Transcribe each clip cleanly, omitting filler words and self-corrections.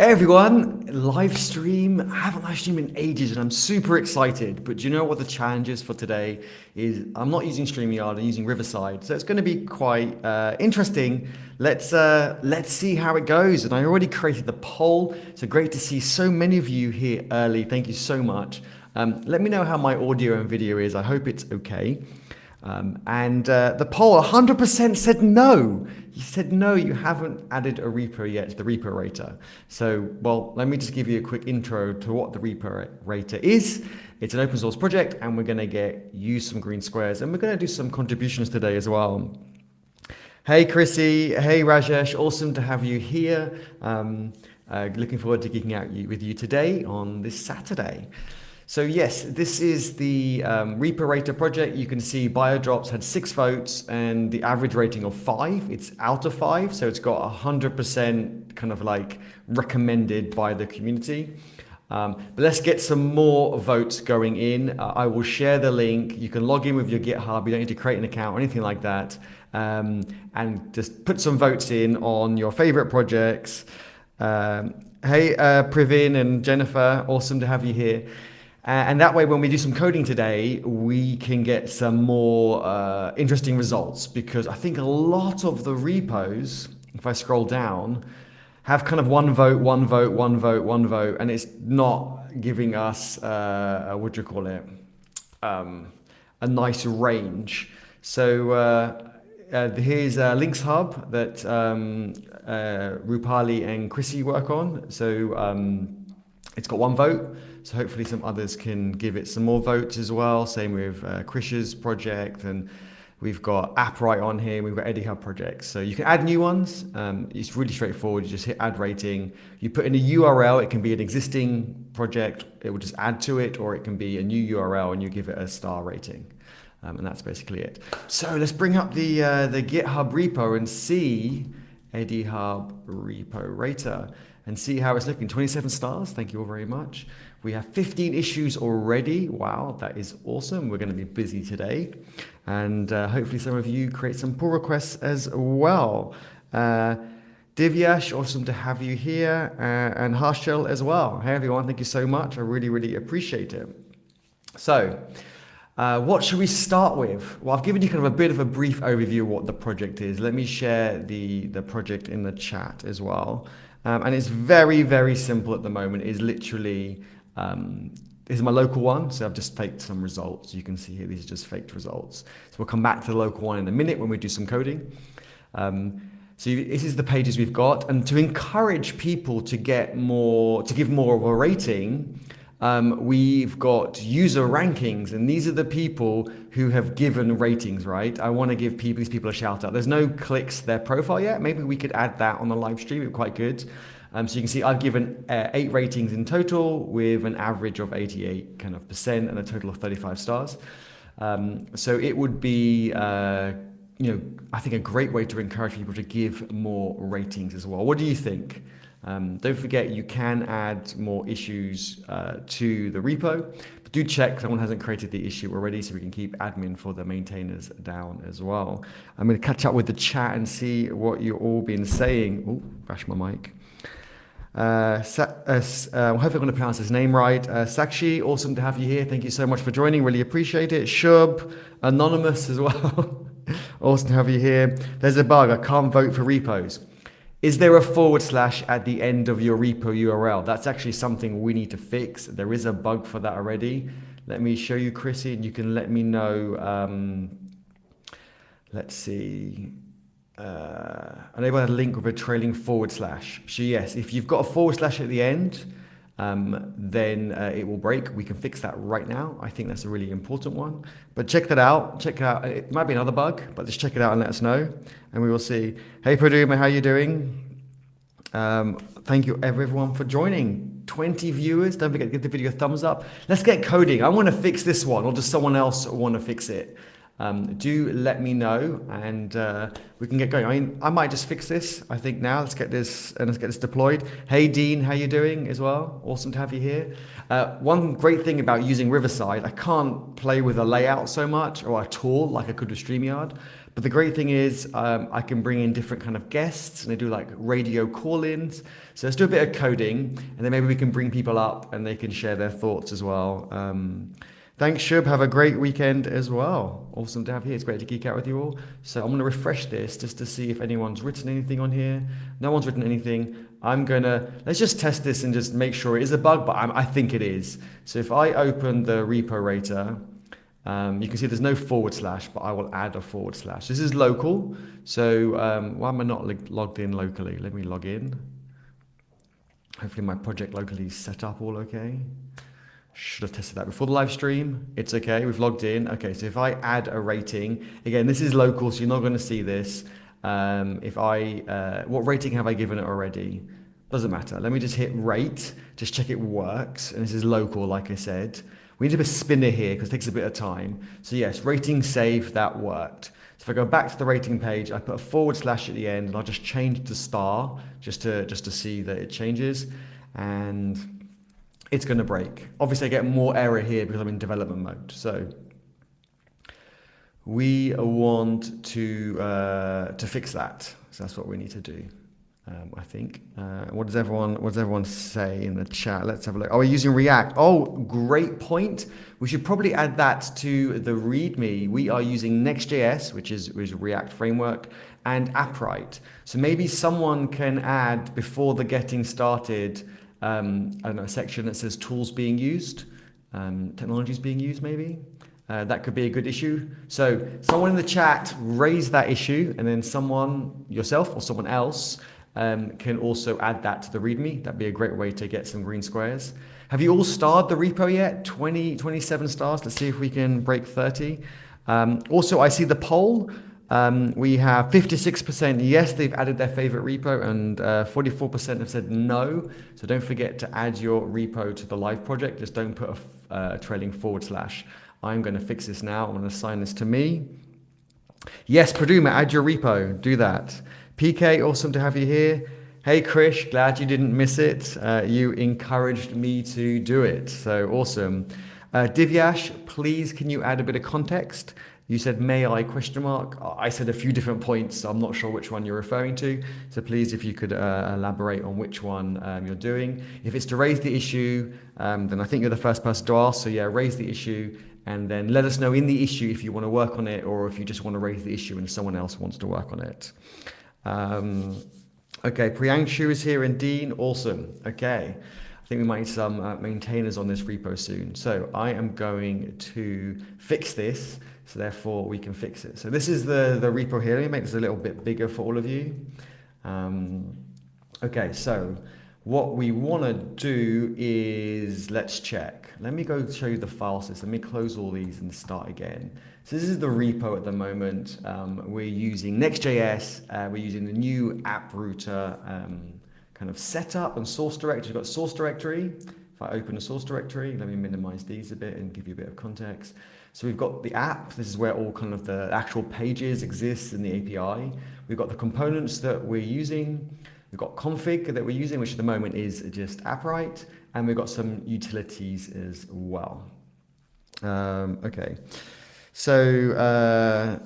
Hey everyone, live stream. I haven't live streamed in ages and I'm super excited. But do you know what the challenge is for today is? I'm not using StreamYard, I'm using Riverside. So it's going to be quite interesting. Let's see how it goes. And I already created the poll. So great to see so many of you here early. Thank you so much. Let me know how my audio and video is. I hope it's okay. The poll 100% said no. You said no, you haven't added a repo yet to the RepoRater. So, well, let me just give you a quick intro to what the RepoRater is. It's an open source project and we're gonna use some green squares and we're gonna do some contributions today as well. Hey Chrissy, hey Rajesh, awesome to have you here. Looking forward to geeking out with you today on this Saturday. So yes, this is the RepoRater project. You can see BioDrops had 6 votes and the average rating of 5. It's out of 5, so it's got 100% kind of like recommended by the community. But let's get some more votes going in. I will share the link. You can log in with your GitHub. You don't need to create an account or anything like that. And just put some votes in on your favorite projects. Hey, Pravin and Jennifer, awesome to have you here. And that way, when we do some coding today, we can get some more interesting results, because I think a lot of the repos, if I scroll down, have kind of one vote, one vote, one vote, one vote, and it's not giving us, what do you call it, a nice range. So here's Links Hub that Rupali and Chrissy work on. So it's got 1 vote. So hopefully some others can give it some more votes as well. Same with Krish's project, and we've got Appwrite on here. We've got GitHub projects. So you can add new ones. It's really straightforward. You just hit add rating. You put in a URL. It can be an existing project. It will just add to it, or it can be a new URL and you give it a star rating. And that's basically it. So let's bring up the GitHub repo and see GitHub RepoRater and see how it's looking. 27 stars. Thank you all very much. We have 15 issues already. Wow, that is awesome. We're going to be busy today. And hopefully some of you create some pull requests as well. Divyash, awesome to have you here. And Harshal as well. Hey everyone, thank you so much. I really, really appreciate it. So, what should we start with? Well, I've given you kind of a bit of a brief overview of what the project is. Let me share the project in the chat as well. And it's very, very simple at the moment. It's literally, this is my local one, so I've just faked some results. You can see here, these are just faked results. So we'll come back to the local one in a minute when we do some coding. So this is the pages we've got. And to encourage people to give more of a rating, we've got user rankings, and these are the people who have given ratings, right? I want to give these people a shout out. There's no clicks to their profile yet. Maybe we could add that on the live stream. It'd be quite good. So you can see I've given 8 ratings in total with an average of 88% and a total of 35 stars. So it would be, I think a great way to encourage people to give more ratings as well. What do you think? Don't forget, you can add more issues to the repo, but do check someone hasn't created the issue already, so we can keep admin for the maintainers down as well. I'm going to catch up with the chat and see what you've all been saying. Oh, bash my mic. I hope I'm going to pronounce his name right. Sakshi, awesome to have you here. Thank you so much for joining. Really appreciate it. Shub, anonymous as well. Awesome to have you here. There's a bug. I can't vote for repos. Is there a / at the end of your repo URL? That's actually something we need to fix. There is a bug for that already. Let me show you, Chrissy, and you can let me know. Let's see. Enable a link with a trailing /. So yes, if you've got a / at the end, then it will break. We can fix that right now. I think that's a really important one. But check that out. Check it out. It might be another bug, but just check it out and let us know, and we will see. Hey, Paduma, how you doing? Thank you everyone for joining. 20 viewers. Don't forget to give the video a thumbs up. Let's get coding. I want to fix this one, or does someone else want to fix it? Do let me know, and we can get going. I mean, I might just fix this, I think now. Let's get this deployed. Hey Dean, how you doing as well? Awesome to have you here. One great thing about using Riverside, I can't play with a layout so much or a tool like I could with StreamYard. But the great thing is I can bring in different kind of guests, and I do like radio call-ins. So let's do a bit of coding, and then maybe we can bring people up and they can share their thoughts as well. Thanks, Shub. Have a great weekend as well. Awesome to have you here. It's great to geek out with you all. So I'm going to refresh this just to see if anyone's written anything on here. No one's written anything. Let's just test this and just make sure it is a bug, but I think it is. So if I open the RepoRater, you can see there's no // but I will add a // This is local. So why am I not logged in locally? Let me log in. Hopefully my project locally is set up all okay. Should have tested that before the live stream. It's okay, we've logged in. Okay, so if I add a rating, again, this is local, so you're not going to see this. What rating have I given it already? Doesn't matter. Let me just hit rate, just check it works. And this is local, like I said. We need a spinner here because it takes a bit of time. So yes, rating save, that worked. So if I go back to the rating page, I put a / at the end, and I'll just change to star just to see that it changes. And it's going to break. Obviously, I get more error here because I'm in development mode. So we want to fix that. So that's what we need to do, I think. What does everyone say in the chat? Let's have a look. Oh, we're using React. Oh, great point. We should probably add that to the README. We are using NextJS, which is React framework, and Appwrite. So maybe someone can add before the getting started. I don't know, a section that says tools being used, technologies being used maybe. That could be a good issue. So someone in the chat raise that issue, and then someone, yourself or someone else, can also add that to the README. That'd be a great way to get some green squares. Have you all starred the repo yet? 27 stars. Let's see if we can break 30. Also, I see the poll. We have 56% yes, they've added their favorite repo, and 44% have said no. So don't forget to add your repo to the live project. Just don't put a trailing /. I'm going to fix this now. I'm going to assign this to me. Yes, Praduma, add your repo. Do that. PK, awesome to have you here. Hey, Krish, glad you didn't miss it. You encouraged me to do it. So awesome. Divyash, please, can you add a bit of context? You said, may I, ? I said a few different points, so I'm not sure which one you're referring to. So please, if you could elaborate on which one you're doing. If it's to raise the issue, then I think you're the first person to ask. So yeah, raise the issue, and then let us know in the issue if you want to work on it, or if you just want to raise the issue and someone else wants to work on it. Okay, Priyanshu is here, and Dean, awesome. Okay. I think we might need some maintainers on this repo soon. So I am going to fix this, so therefore we can fix it. So this is the repo here. Let me make this a little bit bigger for all of you. Okay, so what we want to do is, let's check. Let me go show you the file system. Let me close all these and start again. So this is the repo at the moment. We're using NextJS. We're using the new Appwrite kind of setup and source directory. We've got source directory. If I open a source directory, let me minimize these a bit and give you a bit of context. So we've got the app. This is where all kind of the actual pages exist in the API. We've got the components that we're using. We've got config that we're using, which at the moment is just Appwrite. And we've got some utilities as well. Okay. So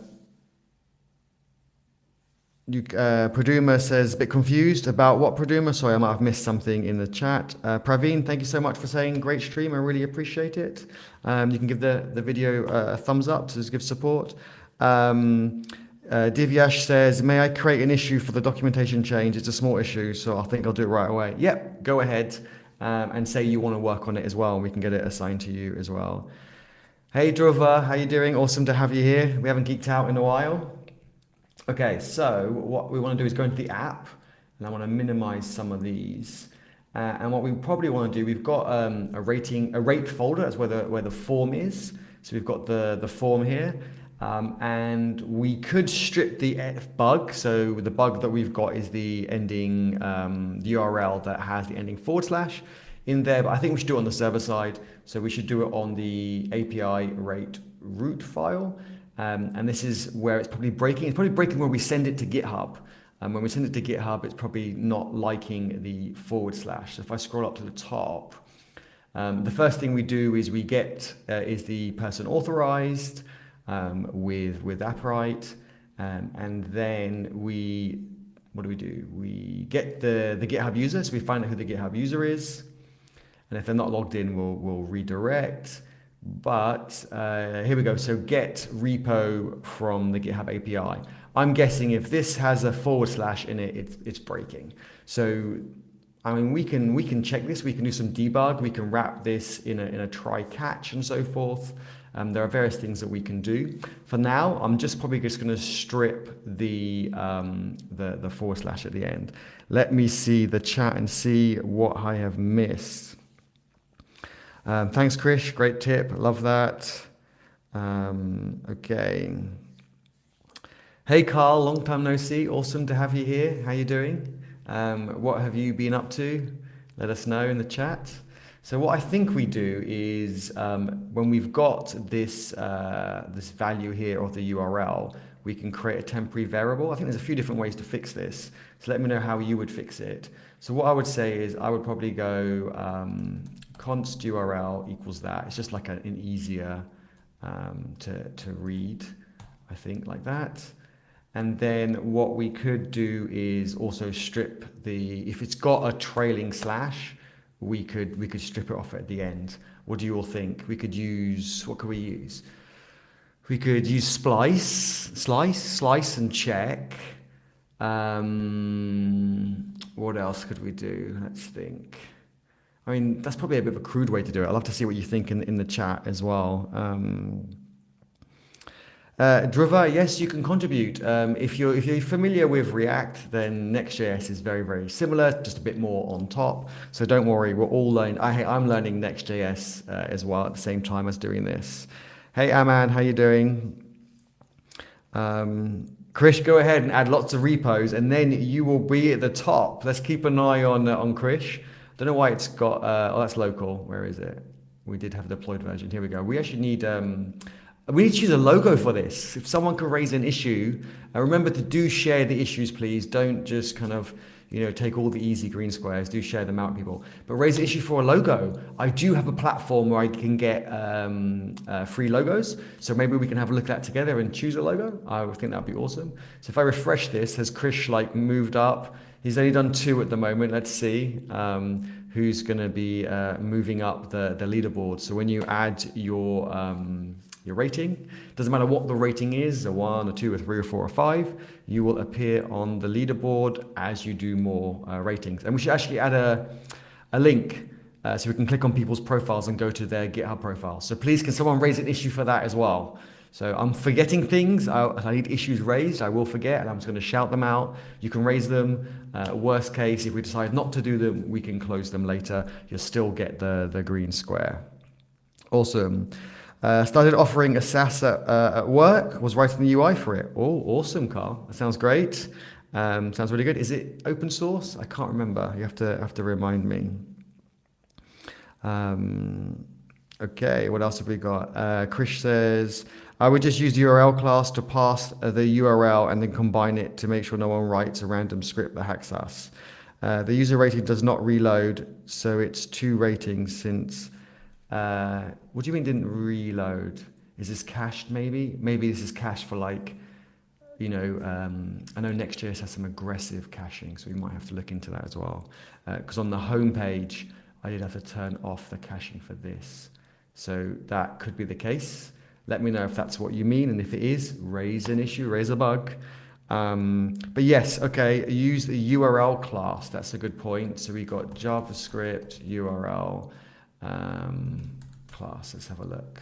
Praduma says, a bit confused about what Praduma? Sorry, I might have missed something in the chat. Praveen, thank you so much for saying great stream. I really appreciate it. You can give the video a thumbs up to give support. Divyash says, may I create an issue for the documentation change? It's a small issue, so I think I'll do it right away. Yep, go ahead and say you want to work on it as well, and we can get it assigned to you as well. Hey, Druva, how you doing? Awesome to have you here. We haven't geeked out in a while. Okay, so what we want to do is go into the app, and I want to minimize some of these. And what we probably want to do, we've got a rate folder. That's where the form is. So we've got the form here, and we could strip the bug. So the bug that we've got is the ending the URL that has the ending / in there. But I think we should do it on the server side. So we should do it on the API rate root file. And this is where it's probably breaking. It's probably breaking when we send it to GitHub. And when we send it to GitHub, it's probably not liking the /. So if I scroll up to the top, the first thing we do is we get is the person authorized with Appwrite, and then what do? We get the GitHub user, so we find out who the GitHub user is, and if they're not logged in, we'll redirect. But here we go. So get repo from the GitHub API. I'm guessing if this has a / in it, it's breaking. So I mean, we can check this. We can do some debug. We can wrap this in a try catch and so forth. There are various things that we can do. For now, I'm probably just going to strip the / at the end. Let me see the chat and see what I have missed. Thanks, Krish. Great tip. Love that. Okay. Hey, Carl. Long time no see. Awesome to have you here. How you doing? What have you been up to? Let us know in the chat. So what I think we do is when we've got this value here of the URL, we can create a temporary variable. I think there's a few different ways to fix this. So let me know how you would fix it. So what I would say is I would probably go const URL equals that. It's just like an easier to read, I think, like that. And then what we could do is also strip if it's got a trailing /, we could strip it off at the end. What do you all think? What could we use? We could use slice and check. What else could we do? Let's think. I mean, that's probably a bit of a crude way to do it. I'd love to see what you think in the chat as well. Driva, yes, you can contribute. If you're familiar with React, then Next.js is very, very similar, just a bit more on top. So don't worry, we're all learning. I'm learning Next.js as well at the same time as doing this. Hey, Aman, how you doing? Krish, go ahead and add lots of repos, and then you will be at the top. Let's keep an eye on Krish. Don't know why it's got. Oh, that's local. Where is it? We did have a deployed version. Here we go. We actually need. We need to choose a logo for this. If someone can raise an issue, remember to share the issues, please. Don't just kind of, take all the easy green squares. Do share them out, people. But raise an issue for a logo. I do have a platform where I can get free logos. So maybe we can have a look at that together and choose a logo. I would think that'd be awesome. So if I refresh this, has Krish moved up? He's only done 2 at the moment. Let's see who's going to be moving up the leaderboard. So when you add your rating, doesn't matter what the rating is, a 1, a 2, a 3, or 4, or 5, you will appear on the leaderboard as you do more ratings. And we should actually add a link so we can click on people's profiles and go to their GitHub profile. So please, can someone raise an issue for that as well? So I'm forgetting things. I need issues raised. I will forget, and I'm just going to shout them out. You can raise them. Worst case, if we decide not to do them, we can close them later. You'll still get the green square. Awesome. Started offering a SaaS at work. Was writing the UI for it. Oh, awesome, Carl. That sounds great. Sounds really good. Is it open source? I can't remember. You have to remind me. Okay, what else have we got? Krish says, I would just use the URL class to pass the URL and then combine it to make sure no one writes a random script that hacks us. The user rating does not reload, so it's 2 ratings since... what do you mean didn't reload? Is this cached maybe? Maybe this is cached for I know Next.js has some aggressive caching, so we might have to look into that as well. Because on the home page, I did have to turn off the caching for this. So that could be the case. Let me know if that's what you mean, and if it is, raise an issue, raise a bug. But yes, okay, use the URL class. That's a good point. So we got JavaScript URL class. Let's have a look.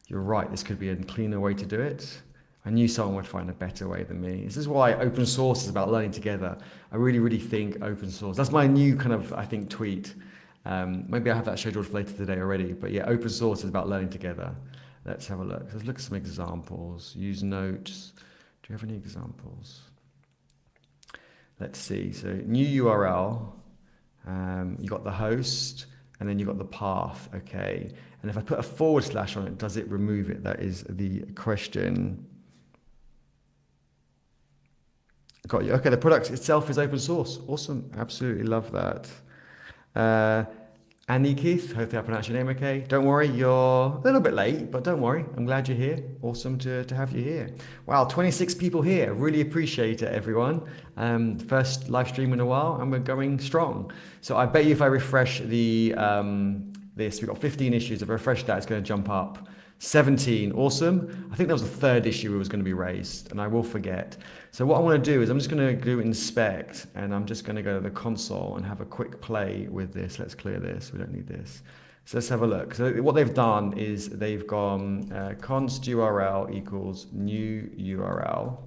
You're right, this could be a cleaner way to do it. I knew someone would find a better way than me. This is why open source is about learning together. I really, really think open source. That's my new kind of, I think, tweet. Maybe I have that scheduled for later today already. But yeah, open source is about learning together. Let's have a look. Let's look at some examples. Use notes. Do you have any examples? Let's see. So new URL. You got the host, and then you got the path. Okay. And if I put a forward slash on it, does it remove it? That is the question. Got you. Okay, the product itself is open source. Awesome. Absolutely love that. Annie Keith, hopefully I pronounced your name okay. Don't worry, you're a little bit late, but don't worry. I'm glad you're here. Awesome to have you here. Wow, 26 people here. Really appreciate it, everyone. First live stream in a while, and we're going strong. So I bet you if I refresh the this, we've got 15 issues. If I refresh that, it's going to jump up. 17, awesome. I think that was the third issue that was going to be raised, and I will forget. So what I want to do is I'm just going to do inspect, and I'm just going to go to the console and have a quick play with this. Let's clear this. We don't need this. So let's have a look. So what they've done is they've gone const URL equals new URL,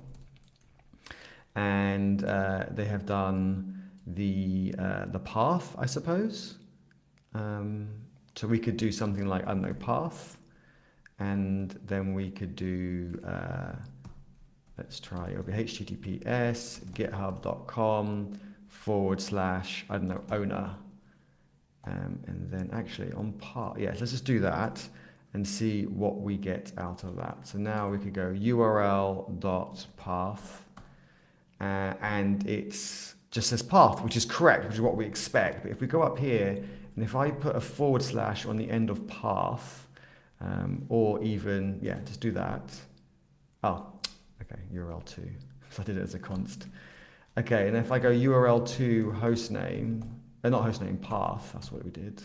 and they have done the path, I suppose. So we could do something like, I don't know, path. And then we could do, let's try, it'll be https github.com / I don't know, owner. And then actually on path, yes, let's just do that and see what we get out of that. So now we could go url.path, and it's just says path, which is correct, which is what we expect. But if we go up here, and if I put a / on the end of path, or even, yeah, just do that. Oh, okay, URL2. So I did it as a const. Okay, and if I go URL2 hostname, not hostname, path, that's what we did.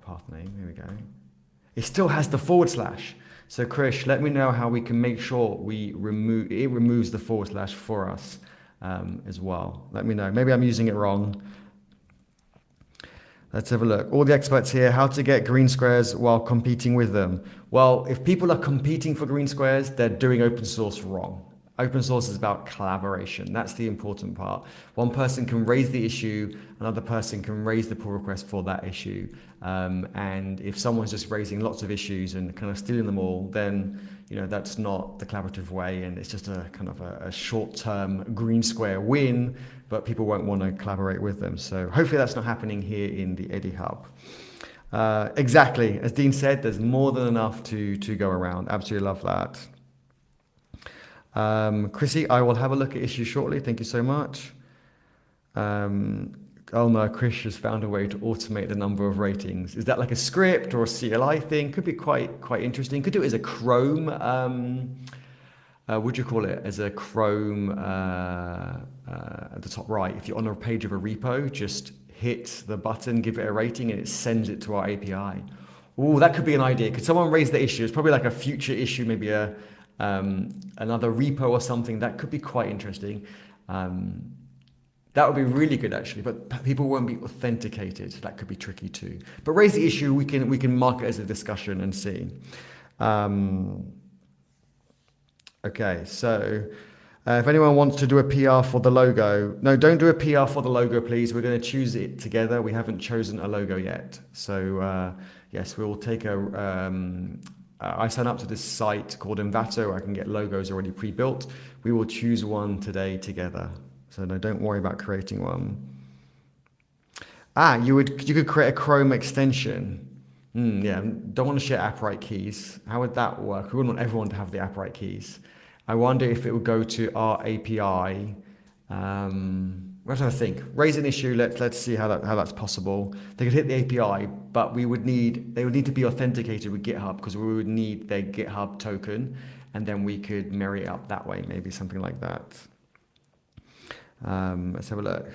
Path name, here we go. It still has the /. So Krish, let me know how we can make sure it removes the / for us as well. Let me know. Maybe I'm using it wrong. Let's have a look. All the experts here, how to get green squares while competing with them. Well, if people are competing for green squares, they're doing open source wrong. Open source is about collaboration. That's the important part. One person can raise the issue, another person can raise the pull request for that issue. And if someone's just raising lots of issues and kind of stealing them all, then that's not the collaborative way, and it's just a kind of a short-term green square win, but people won't want to collaborate with them. So hopefully that's not happening here in the Eddie Hub. Exactly, as Dean said, there's more than enough to go around. Absolutely love that. Chrissy, I will have a look at issues shortly. Thank you so much. Oh no, Chris has found a way to automate the number of ratings. Is that like a script or a CLI thing? Could be quite interesting. Could do it as a Chrome, would you call it? As a Chrome at the top right. If you're on a page of a repo, just hit the button, give it a rating, and it sends it to our API. Oh, that could be an idea. Could someone raise the issue? It's probably like a future issue, maybe another repo or something. That could be quite interesting. That would be really good, actually, but people won't be authenticated. That could be tricky too. But raise the issue. We can mark it as a discussion and see. Okay, so if anyone wants to do a PR for the logo, no, don't do a PR for the logo, please. We're going to choose it together. We haven't chosen a logo yet. So yes, we'll take I sign up to this site called Envato. I can get logos already pre-built. We will choose one today together. So no, don't worry about creating one. You could create a Chrome extension. Yeah, don't want to share Appwrite keys. How would that work? We wouldn't want everyone to have the Appwrite keys. I wonder if it would go to our API. What do I think? Raise an issue. Let's see how that's possible. They could hit the API, but they would need to be authenticated with GitHub, because we would need their GitHub token, and then we could marry it up that way. Maybe something like that. Let's have a look.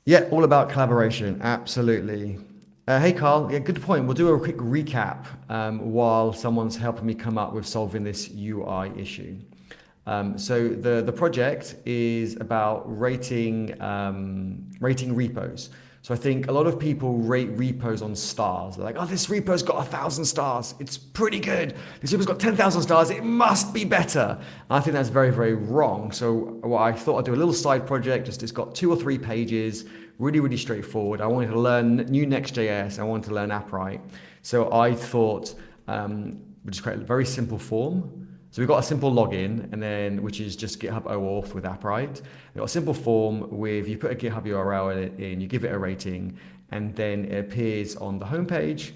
Yeah, all about collaboration. Absolutely. Hey, Carl. Yeah, good point. We'll do a quick recap while someone's helping me come up with solving this UI issue. So the project is about rating repos. So I think a lot of people rate repos on stars. They're like, oh, this repo's got 1,000 stars. It's pretty good. This repo's got 10,000 stars. It must be better. And I think that's very, very wrong. So what I thought I'd do a little side project. It's got 2 or 3 pages, really, really straightforward. I wanted to learn new NextJS. I wanted to learn Appwrite. So I thought we'll just create a very simple form. So we've got a simple login, and then which is just GitHub OAuth with Appwrite. We've got a simple form with, you put a GitHub URL in, you give it a rating, and then it appears on the homepage.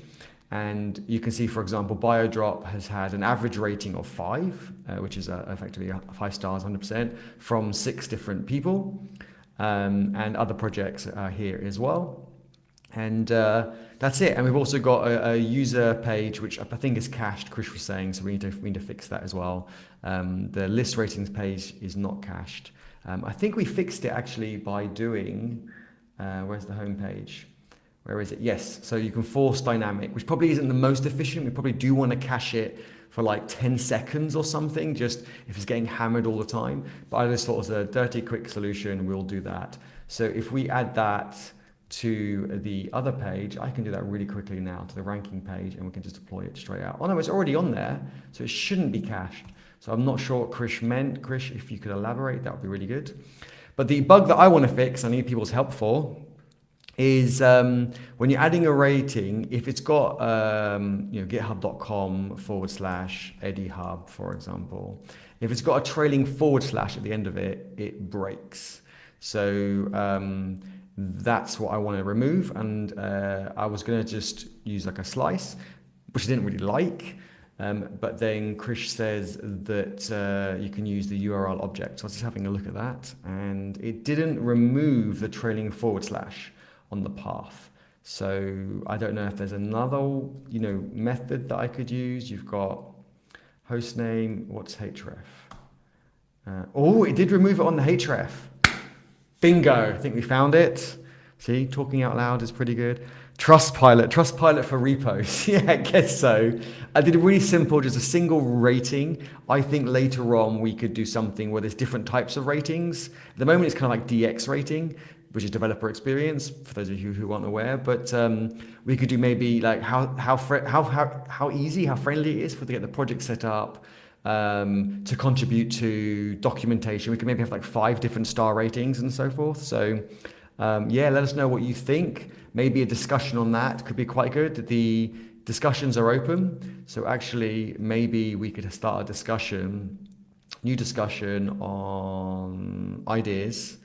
And you can see, for example, BioDrop has had an average rating of 5, which is effectively 5 stars, 100%, from 6 different people. And other projects are here as well. And that's it. And we've also got a user page, which I think is cached, Chris was saying, so we need to fix that as well. The list ratings page is not cached. I think we fixed it actually by doing, where's the home page? Where is it? Yes, so you can force dynamic, which probably isn't the most efficient. We probably do want to cache it for like 10 seconds or something, just if it's getting hammered all the time. But I just thought it was a dirty, quick solution, we'll do that. So if we add that to the other page, I can do that really quickly now to the ranking page, and we can just deploy it straight out. Oh no, it's already on there, so it shouldn't be cached. So I'm not sure what Krish meant. Krish, if you could elaborate, that would be really good. But the bug that I want to fix, I need people's help for, is when you're adding a rating, if it's got github.com/eddyhub, for example, if it's got a trailing / at the end of it, it breaks. So that's what I want to remove, and I was going to just use like a slice, which I didn't really like, but then Krish says that you can use the URL object. So I was just having a look at that, and it didn't remove the trailing / on the path. So I don't know if there's another method that I could use. You've got hostname, what's href? Oh, it did remove it on the href. Bingo, I think we found it. See, talking out loud is pretty good. Trustpilot for repos. Yeah, I guess so. I did a really simple, just a single rating. I think later on we could do something where there's different types of ratings. At the moment it's kind of like DX rating, which is developer experience, for those of you who aren't aware. But we could do maybe like how easy, how friendly it is to get the project set up, to contribute to documentation. We could maybe have like 5 different star ratings and so forth. So yeah, let us know what you think. Maybe a discussion on that could be quite good. The discussions are open. So actually, maybe we could start a new discussion on ideas.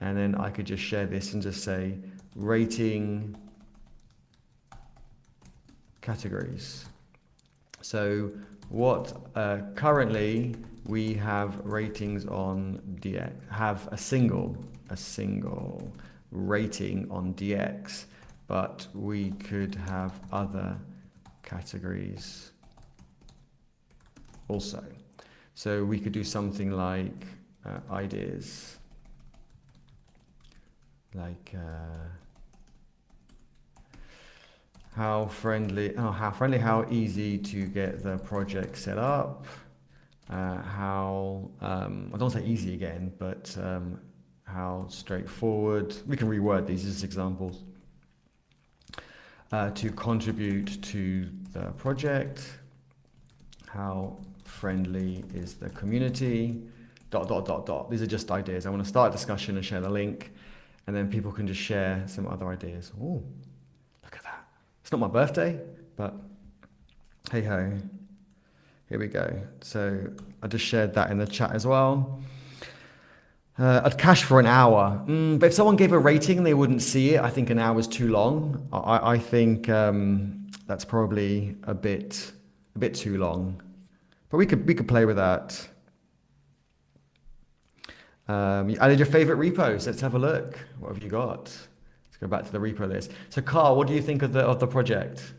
And then I could just share this and just say rating categories. So what currently we have ratings on DX, have a single rating on DX, but we could have other categories also. So we could do something like ideas. Like how easy to get the project set up, I don't say easy again, but how straightforward, we can reword these as examples, to contribute to the project, how friendly is the community, ... These are just ideas. I want to start a discussion and share the link, and then people can just share some other ideas. Oh, look at that. It's not my birthday, but hey ho. Here we go. So I just shared that in the chat as well. I'd cache for an hour, but if someone gave a rating, they wouldn't see it. I think an hour is too long. I think that's probably a bit too long, but we could play with that. You added your favorite repos. Let's have a look. What have you got? Let's go back to the repo list. So Carl, what do you think of the project?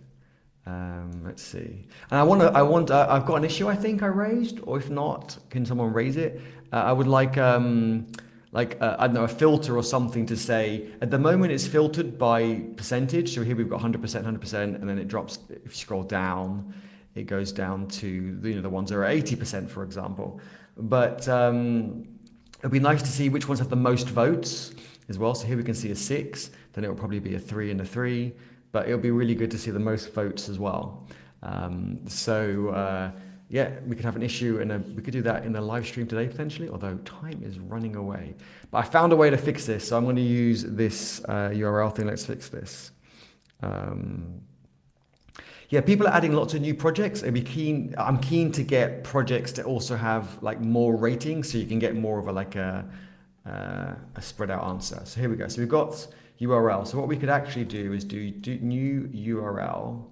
Let's see. And I've got an issue I think I raised, or if not, can someone raise it? I would like I don't know, a filter or something to say, at the moment it's filtered by percentage. So here we've got 100%, 100%, and then it drops, if you scroll down, it goes down to the ones that are 80%, for example. But it'd be nice to see which ones have the most votes as well. So here we can see a 6, then it will probably be a 3 and a 3, but it'll be really good to see the most votes as well. Yeah, we could have an issue, and we could do that in a live stream today potentially, although time is running away. But I found a way to fix this, so I'm going to Yeah, people are adding lots of new projects. I'm keen to get projects to also have like more ratings, so you can get more of a spread out answer. So here we go. So we've got URL. So what we could actually do is do new URL.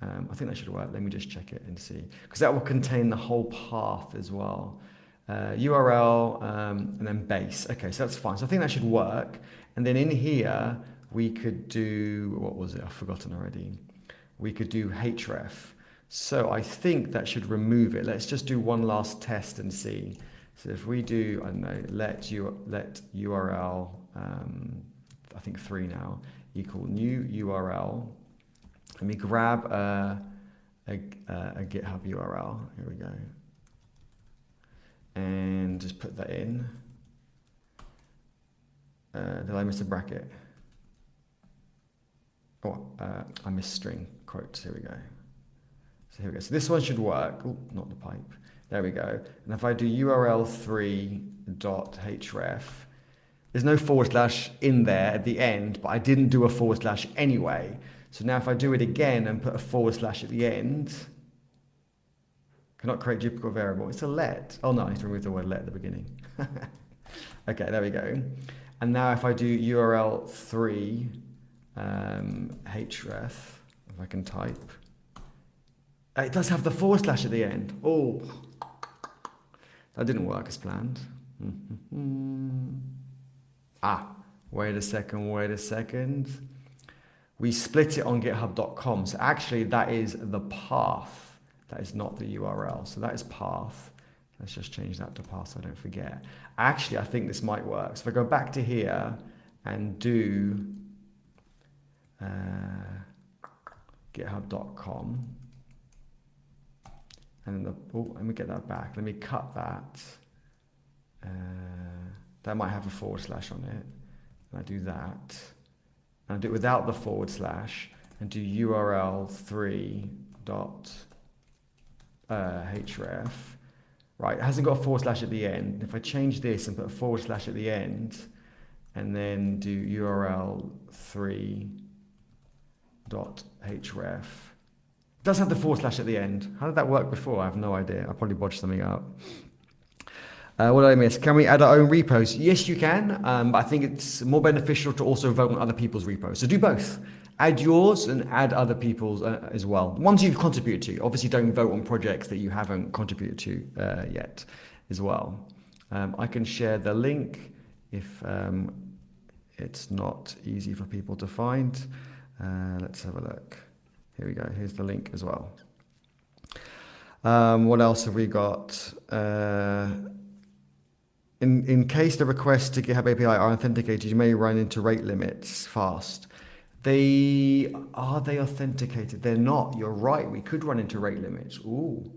I think that should work. Let me just check it and see, because that will contain the whole path as well. URL and then base. Okay, so that's fine. So I think that should work. And then in here we could do, what was it? I've forgotten already. We could do href. So I think that should remove it. Let's just do one last test and see. So if we do, I don't know, let URL, I think 3 now, equal new URL. Let me grab a GitHub URL. Here we go. And just put that in. Did I miss a bracket? Oh, I missed string quotes. Here we go. So here we go. So this one should work. Oh, not the pipe. There we go. And if I do url3.href, there's no / in there at the end, but I didn't do a / anyway. So now if I do it again and put a / at the end, cannot create duplicate variable. It's a let. Oh no, I need to remove the word let at the beginning. Okay, there we go. And now if I do url3 href, if I can type, it does have the / at the end. Oh, that didn't work as planned. Wait a second. We split it on github.com. So actually that is the path. That is not the URL. So that is path. Let's just change that to path so I don't forget. Actually, I think this might work. So if I go back to here and do github.com, and then let me get that back. Let me cut that. That might have a / on it. And I do that. And I do it without the / and do url3.href. Right, it hasn't got a / at the end. If I change this and put a / at the end, and then do url3.href, it does have the / at the end. How did that work before? I have no idea. I probably botched something up. What did I miss? Can we add our own repos? Yes, you can, but I think it's more beneficial to also vote on other people's repos. So do both. Add yours and add other people's as well. Ones you've contributed to. Obviously, don't vote on projects that you haven't contributed to yet as well. I can share the link if it's not easy for people to find. Let's have a look. Here we go. Here's the link as well. What else have we got? In case the requests to GitHub API are authenticated, you may run into rate limits fast. Are they authenticated? They're not. You're right. We could run into rate limits. Ooh.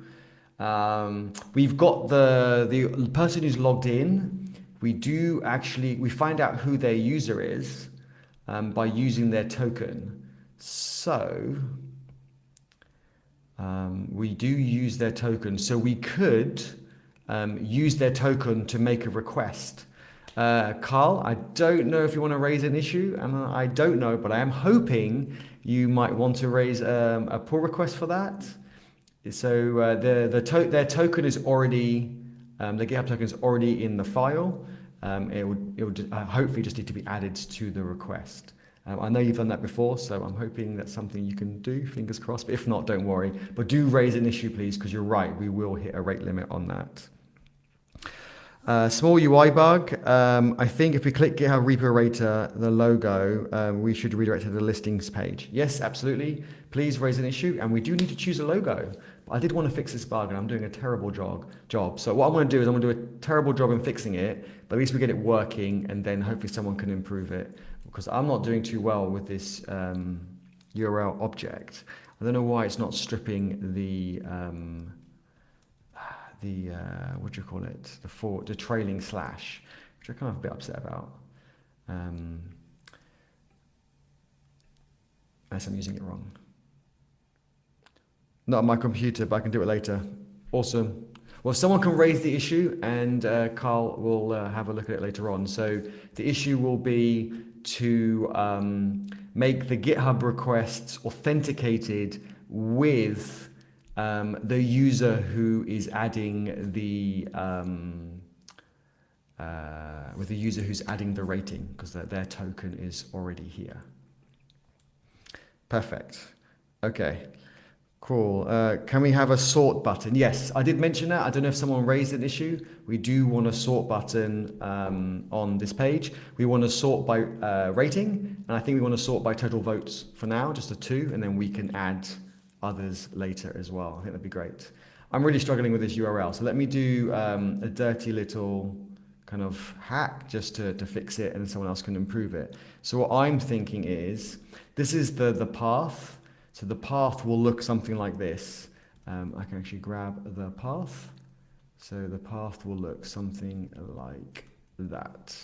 We've got the person who's logged in. We find out who their user is by using their token. So we do use their token. So we could use their token to make a request. Carl, I don't know if you want to raise an issue, and I don't know, but I am hoping you might want to raise a pull request for that. So their token is already, the GitHub token is already in the file. It would hopefully just need to be added to the request. I know you've done that before, so I'm hoping that's something you can do, fingers crossed. But if not, don't worry. But do raise an issue, please, because you're right, we will hit a rate limit on that. Small UI bug. I think if we click GitHub RepoRater, the logo, we should redirect to the listings page. Yes, absolutely. Please raise an issue, and we do need to choose a logo. But I did want to fix this bug, and I'm doing a terrible job. So what I'm going to do is I'm going to do a terrible job in fixing it, but at least we get it working, and then hopefully someone can improve it. Because I'm not doing too well with this URL object. I don't know why it's not stripping the what do you call it? The trailing slash, which I'm kind of a bit upset about. Unless I'm using it wrong. Not on my computer, but I can do it later. Awesome. Well, if someone can raise the issue, and Carl will have a look at it later on. So the issue will be to make the GitHub requests authenticated with the user who is adding the rating, because their token is already here. Perfect. Okay. Cool. Can we have a sort button? Yes, I did mention that. I don't know if someone raised an issue. We do want a sort button on this page. We want to sort by rating, and I think we want to sort by total votes for now, just the 2, and then we can add others later as well. I think that'd be great. I'm really struggling with this URL, so let me do a dirty little kind of hack just to fix it, and then someone else can improve it. So what I'm thinking is, this is the path. So the path will look something like this. I can actually grab the path. So the path will look something like that.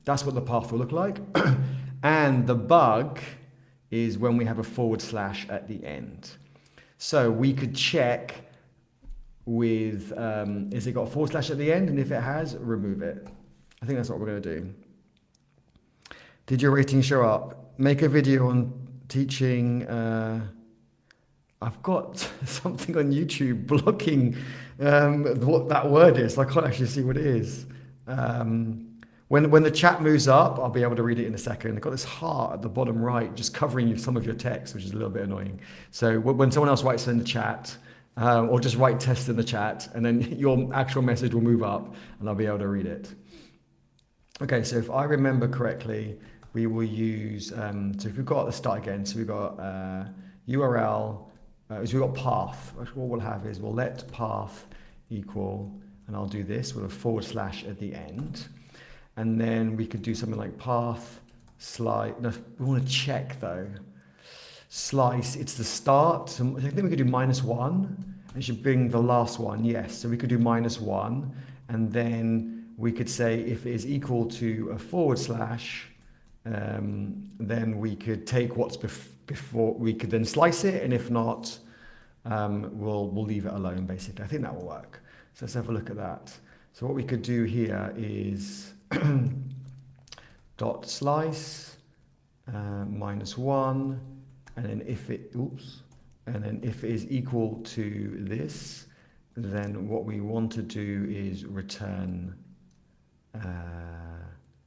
That's what the path will look like. And the bug is when we have a / at the end. So we could check with, is it got a / at the end? And if it has, remove it. I think that's what we're going to do. Did your rating show up? Make a video on teaching. I've got something on YouTube blocking what that word is. I can't actually see what it is. When the chat moves up, I'll be able to read it in a second. I've got this heart at the bottom right just covering some of your text, which is a little bit annoying. So when someone else writes in the chat, or just write test in the chat, and then your actual message will move up and I'll be able to read it. Okay, so if I remember correctly, we will use, so if we've got the start again, so we've got URL, so we've got path. What we'll have is we'll let path equal, and I'll do this with a / at the end. And then we could do something like path, slice, no, we want to check though. Slice, it's the start, so I think we could do -1, and it should bring the last one, yes. So we could do -1, and then we could say if it is equal to a /, then we could take what's before, we could then slice it, and if not, we'll leave it alone basically. I think that will work. So let's have a look at that. So what we could do here is dot slice -1, and then if it, and then if it is equal to this, then what we want to do is return,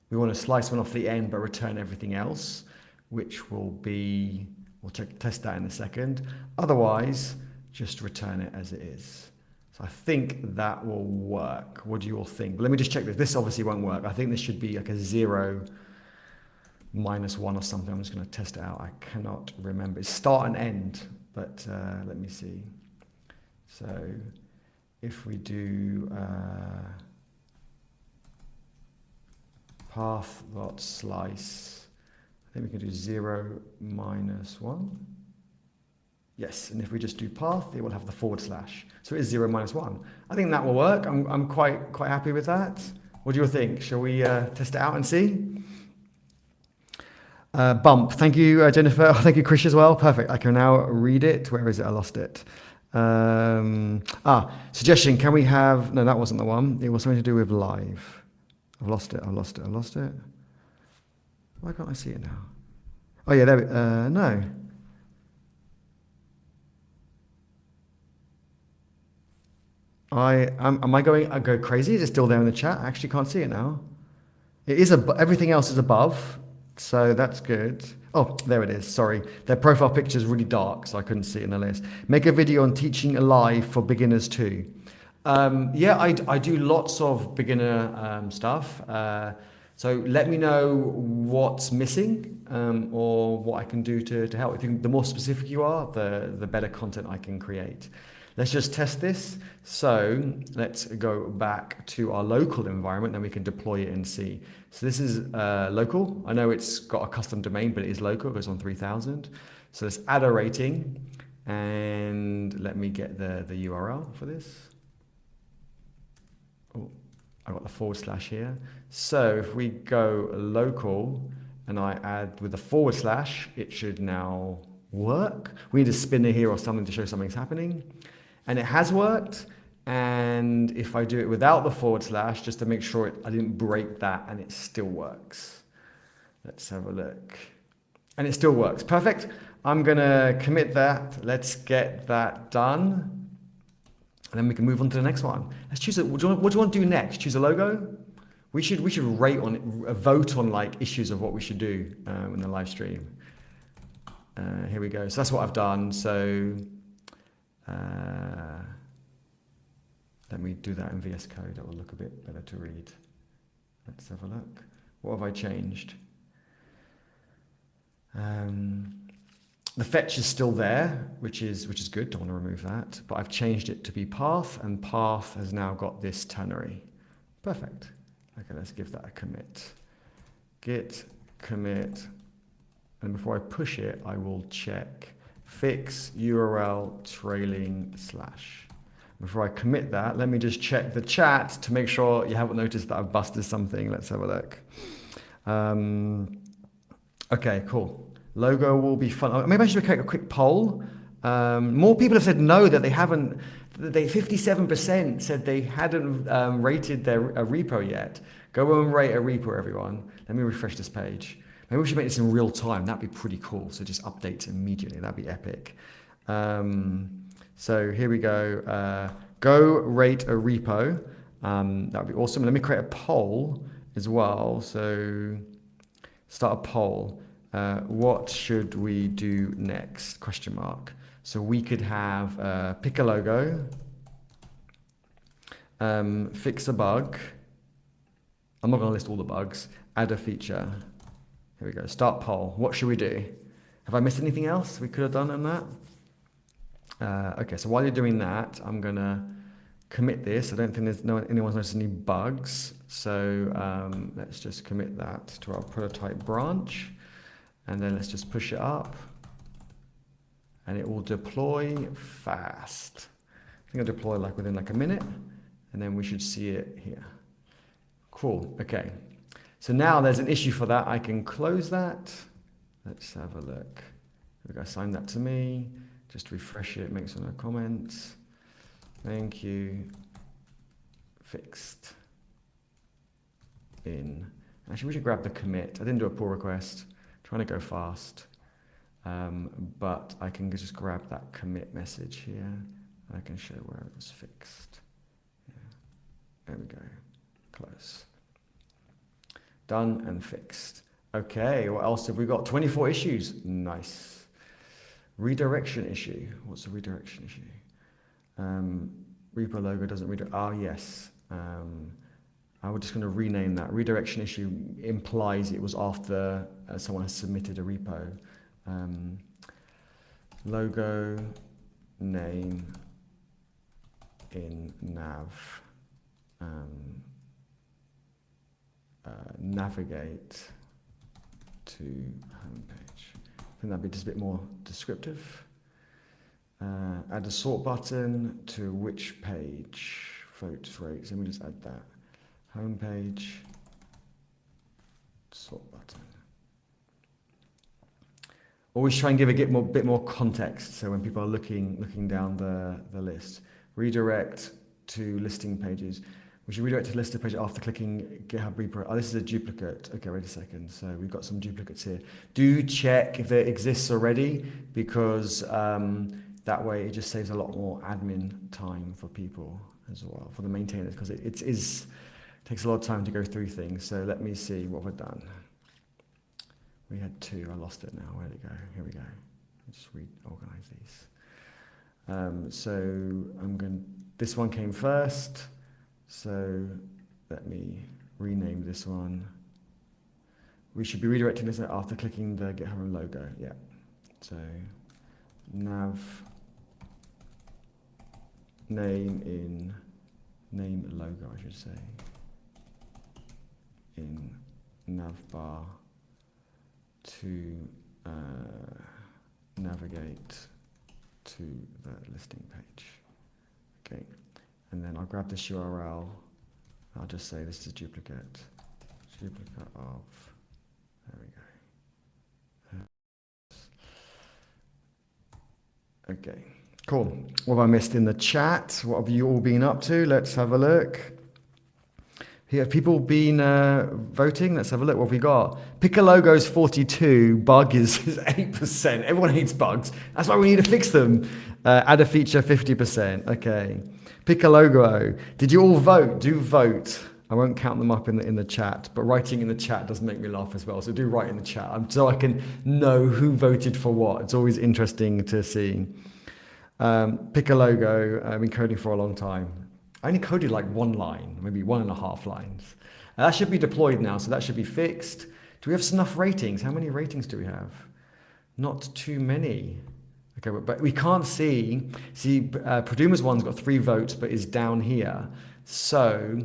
we want to slice one off the end but return everything else, which will be, we'll test that in a second. Otherwise, just return it as it is. So I think that will work. What do you all think? But let me just check this. This obviously won't work. I think this should be like a 0 -1 or something. I'm just going to test it out. I cannot remember. It's start and end, but let me see. So if we do path.slice, I think we can do 0 -1. Yes, and if we just do path, it will have the /. So it is 0 -1. I think that will work. I'm quite happy with that. What do you think? Shall we test it out and see? Bump. Thank you, Jennifer. Oh, thank you, Krish, as well. Perfect. I can now read it. Where is it? I lost it. Suggestion. Can we have... No, that wasn't the one. It was something to do with live. I've lost it. Why can't I see it now? Oh, yeah, there we... no. Am I go crazy? Is it still there in the chat? I actually can't see it now. It is everything else is above, so that's good. Oh, there it is. Sorry, their profile picture is really dark, so I couldn't see it in the list. Make a video on teaching live for beginners too. Yeah, I do lots of beginner stuff. So let me know what's missing or what I can do to help. I think the more specific you are, the better content I can create. Let's just test this. So let's go back to our local environment, then we can deploy it and see. So this is local. I know it's got a custom domain, but it is local, it goes on 3000. So let's add a rating, and let me get the URL for this. Oh, I got the / here. So if we go local and I add with the /, it should now work. We need a spinner here or something to show something's happening. And it has worked. And if I do it without the / just to make sure I didn't break that, and it still works. Let's have a look. And it still works. Perfect. I'm going to commit that. Let's get that done. And then we can move on to the next one. Let's choose what do you want to do next? Choose a logo? We should rate on it, vote on like issues of what we should do in the live stream. Here we go. So that's what I've done. So let me do that in VS Code. That will look a bit better to read. Let's have a look. What have I changed? The fetch is still there, which is good. Don't want to remove that. But I've changed it to be path, and path has now got this ternary. Perfect. Okay, let's give that a commit. Git commit. And before I push it, I will check fix URL trailing slash. Before I commit that, let me just check the chat to make sure you haven't noticed that I've busted something. Let's have a look. Okay, cool. Logo will be fun. Maybe I should create a quick poll. More people have said no, that they haven't. 57% said they hadn't rated their repo yet. Go and rate a repo, everyone. Let me refresh this page. Maybe we should make this in real time. That'd be pretty cool. So just update immediately. That'd be epic. So here we go. Go rate a repo. That'd be awesome. Let me create a poll as well. So start a poll. What should we do next? Question mark. So we could have pick a logo, fix a bug. I'm not going to list all the bugs. Add a feature. Here we go. Start poll. What should we do? Have I missed anything else we could have done on that? Okay, so while you're doing that, I'm going to commit this. I don't think anyone's noticed any bugs. So let's just commit that to our prototype branch. And then let's just push it up. And it will deploy fast. I think it'll deploy like within like a minute. And then we should see it here. Cool. Okay. So now there's an issue for that. I can close that. Let's have a look. Here we go. Assign that to me. Just refresh it. Make some comments. Thank you. Fixed. In. Actually, we should grab the commit. I didn't do a pull request. Trying to go fast. But I can just grab that commit message here. I can show where it was fixed. Yeah. There we go. Close. Done and fixed. Okay, what else have we got? 24 issues. Nice. Redirection issue. What's a redirection issue? Repo logo doesn't redirect. Ah, yes. I was just going to rename that. Redirection issue implies it was after someone has submitted a repo. Logo name in nav. Navigate to homepage. I think that'd be just a bit more descriptive. Add a sort button to which page? Vote rates. Let me just add that. Homepage. Sort button. Always try and give a bit more context. So when people are looking down the list, redirect to listing pages. We should redirect to listing page after clicking GitHub repo. Oh, this is a duplicate. Okay, wait a second. So we've got some duplicates here. Do check if there exists already, because that way it just saves a lot more admin time for people as well, for the maintainers, because it takes a lot of time to go through things. So let me see what we've done. We had two. I lost it now. Where'd it go? Here we go. Let's just reorganize these. So this one came first. So let me rename this one. We should be redirecting this after clicking the GitHub logo. Yeah. So nav name logo, I should say, in navbar to navigate to the listing page. Okay. And then I'll grab this URL. I'll just say this is a duplicate of, there we go. Okay, cool. What have I missed in the chat? What have you all been up to? Let's have a look. Here, have people been voting? Let's have a look. What have we got? Pick a logo's 42. Bug is 8%. Everyone hates bugs. That's why we need to fix them. Add a feature 50%. Okay. Pick a logo. Did you all vote? Do vote. I won't count them up in the chat, but writing in the chat does make me laugh as well. So do write in the chat so I can know who voted for what. It's always interesting to see. Pick a logo. I've been coding for a long time. I only coded like one line, maybe 1.5 lines. That should be deployed now, so that should be fixed. Do we have enough ratings? How many ratings do we have? Not too many. Okay, but we can't see. See, Produma's one's got 3 votes, but is down here. So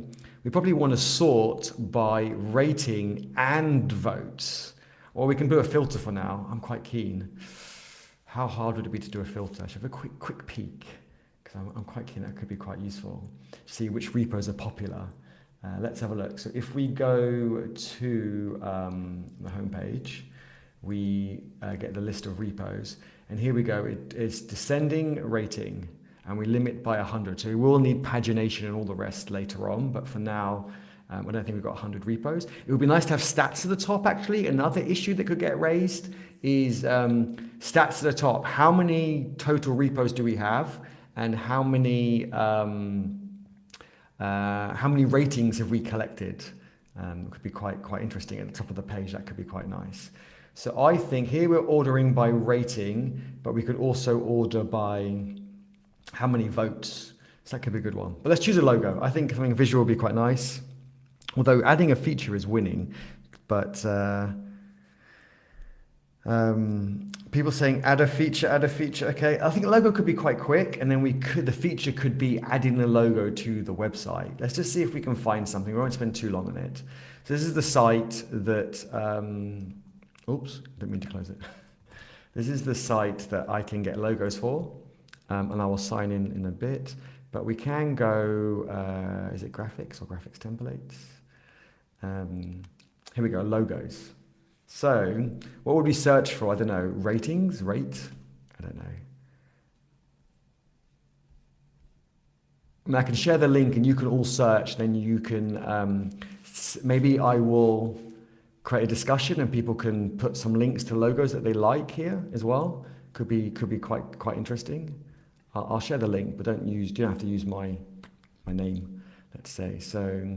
we probably want to sort by rating and votes. Or we can do a filter for now. I'm quite keen. How hard would it be to do a filter? I should have a quick peek. I'm quite keen, that could be quite useful. See which repos are popular. Let's have a look. So if we go to the homepage, we get the list of repos. And here we go, it is descending rating, and we limit by 100. So we will need pagination and all the rest later on, but for now, I don't think we've got 100 repos. It would be nice to have stats at the top, actually. Another issue that could get raised is stats at the top. How many total repos do we have? And how many ratings have we collected? Could be quite interesting at the top of the page. That could be quite nice. So I think here we're ordering by rating, but we could also order by how many votes. So that could be a good one. But let's choose a logo. I think something visual would be quite nice. Although adding a feature is winning, but people saying add a feature. Okay, I think a logo could be quite quick, and then the feature could be adding the logo to the website. Let's just see if we can find something. We won't spend too long on it. So this is the site that, oops, didn't mean to close it. This is the site that I can get logos for, and I will sign in a bit. But we can go, is it graphics or graphics templates? Here we go, logos. So, what would we search for? I don't know, ratings, rate? I don't know. And I can share the link and you can all search, then you can, maybe I will create a discussion and people can put some links to logos that they like here as well. Could be quite interesting. I'll share the link, but you don't have to use my name, let's say. So,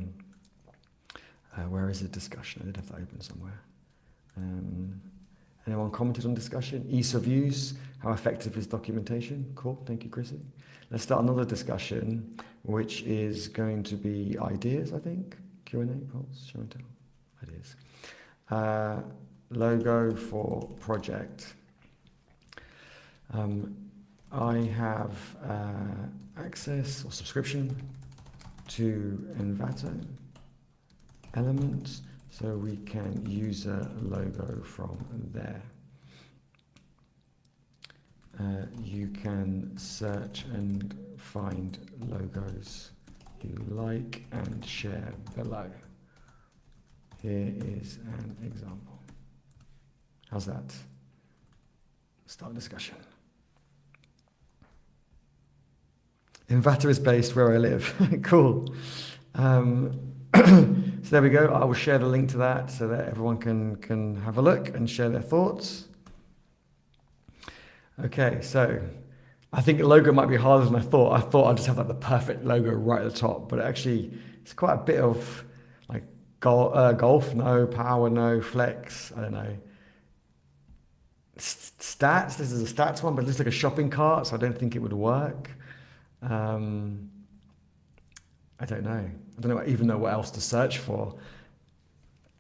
where is the discussion? I did have that open somewhere. Anyone commented on discussion? Ease of use, how effective is documentation? Cool, thank you, Chrissy. Let's start another discussion, which is going to be ideas, I think. Q&A, polls, show and tell, ideas. Logo for project. I have access or subscription to Envato elements, so we can use a logo from there. You can search and find logos you like and share below. Here is an example. How's that? Start a discussion. Envato is based where I live. Cool. So there we go. I will share the link to that so that everyone can have a look and share their thoughts. Okay, so I think the logo might be harder than I thought. I thought I'd just have like the perfect logo right at the top, but actually it's quite a bit of like golf, no, power, no, flex, I don't know. Stats, this is a stats one, but it looks like a shopping cart, so I don't think it would work. I don't know. I don't even know what else to search for.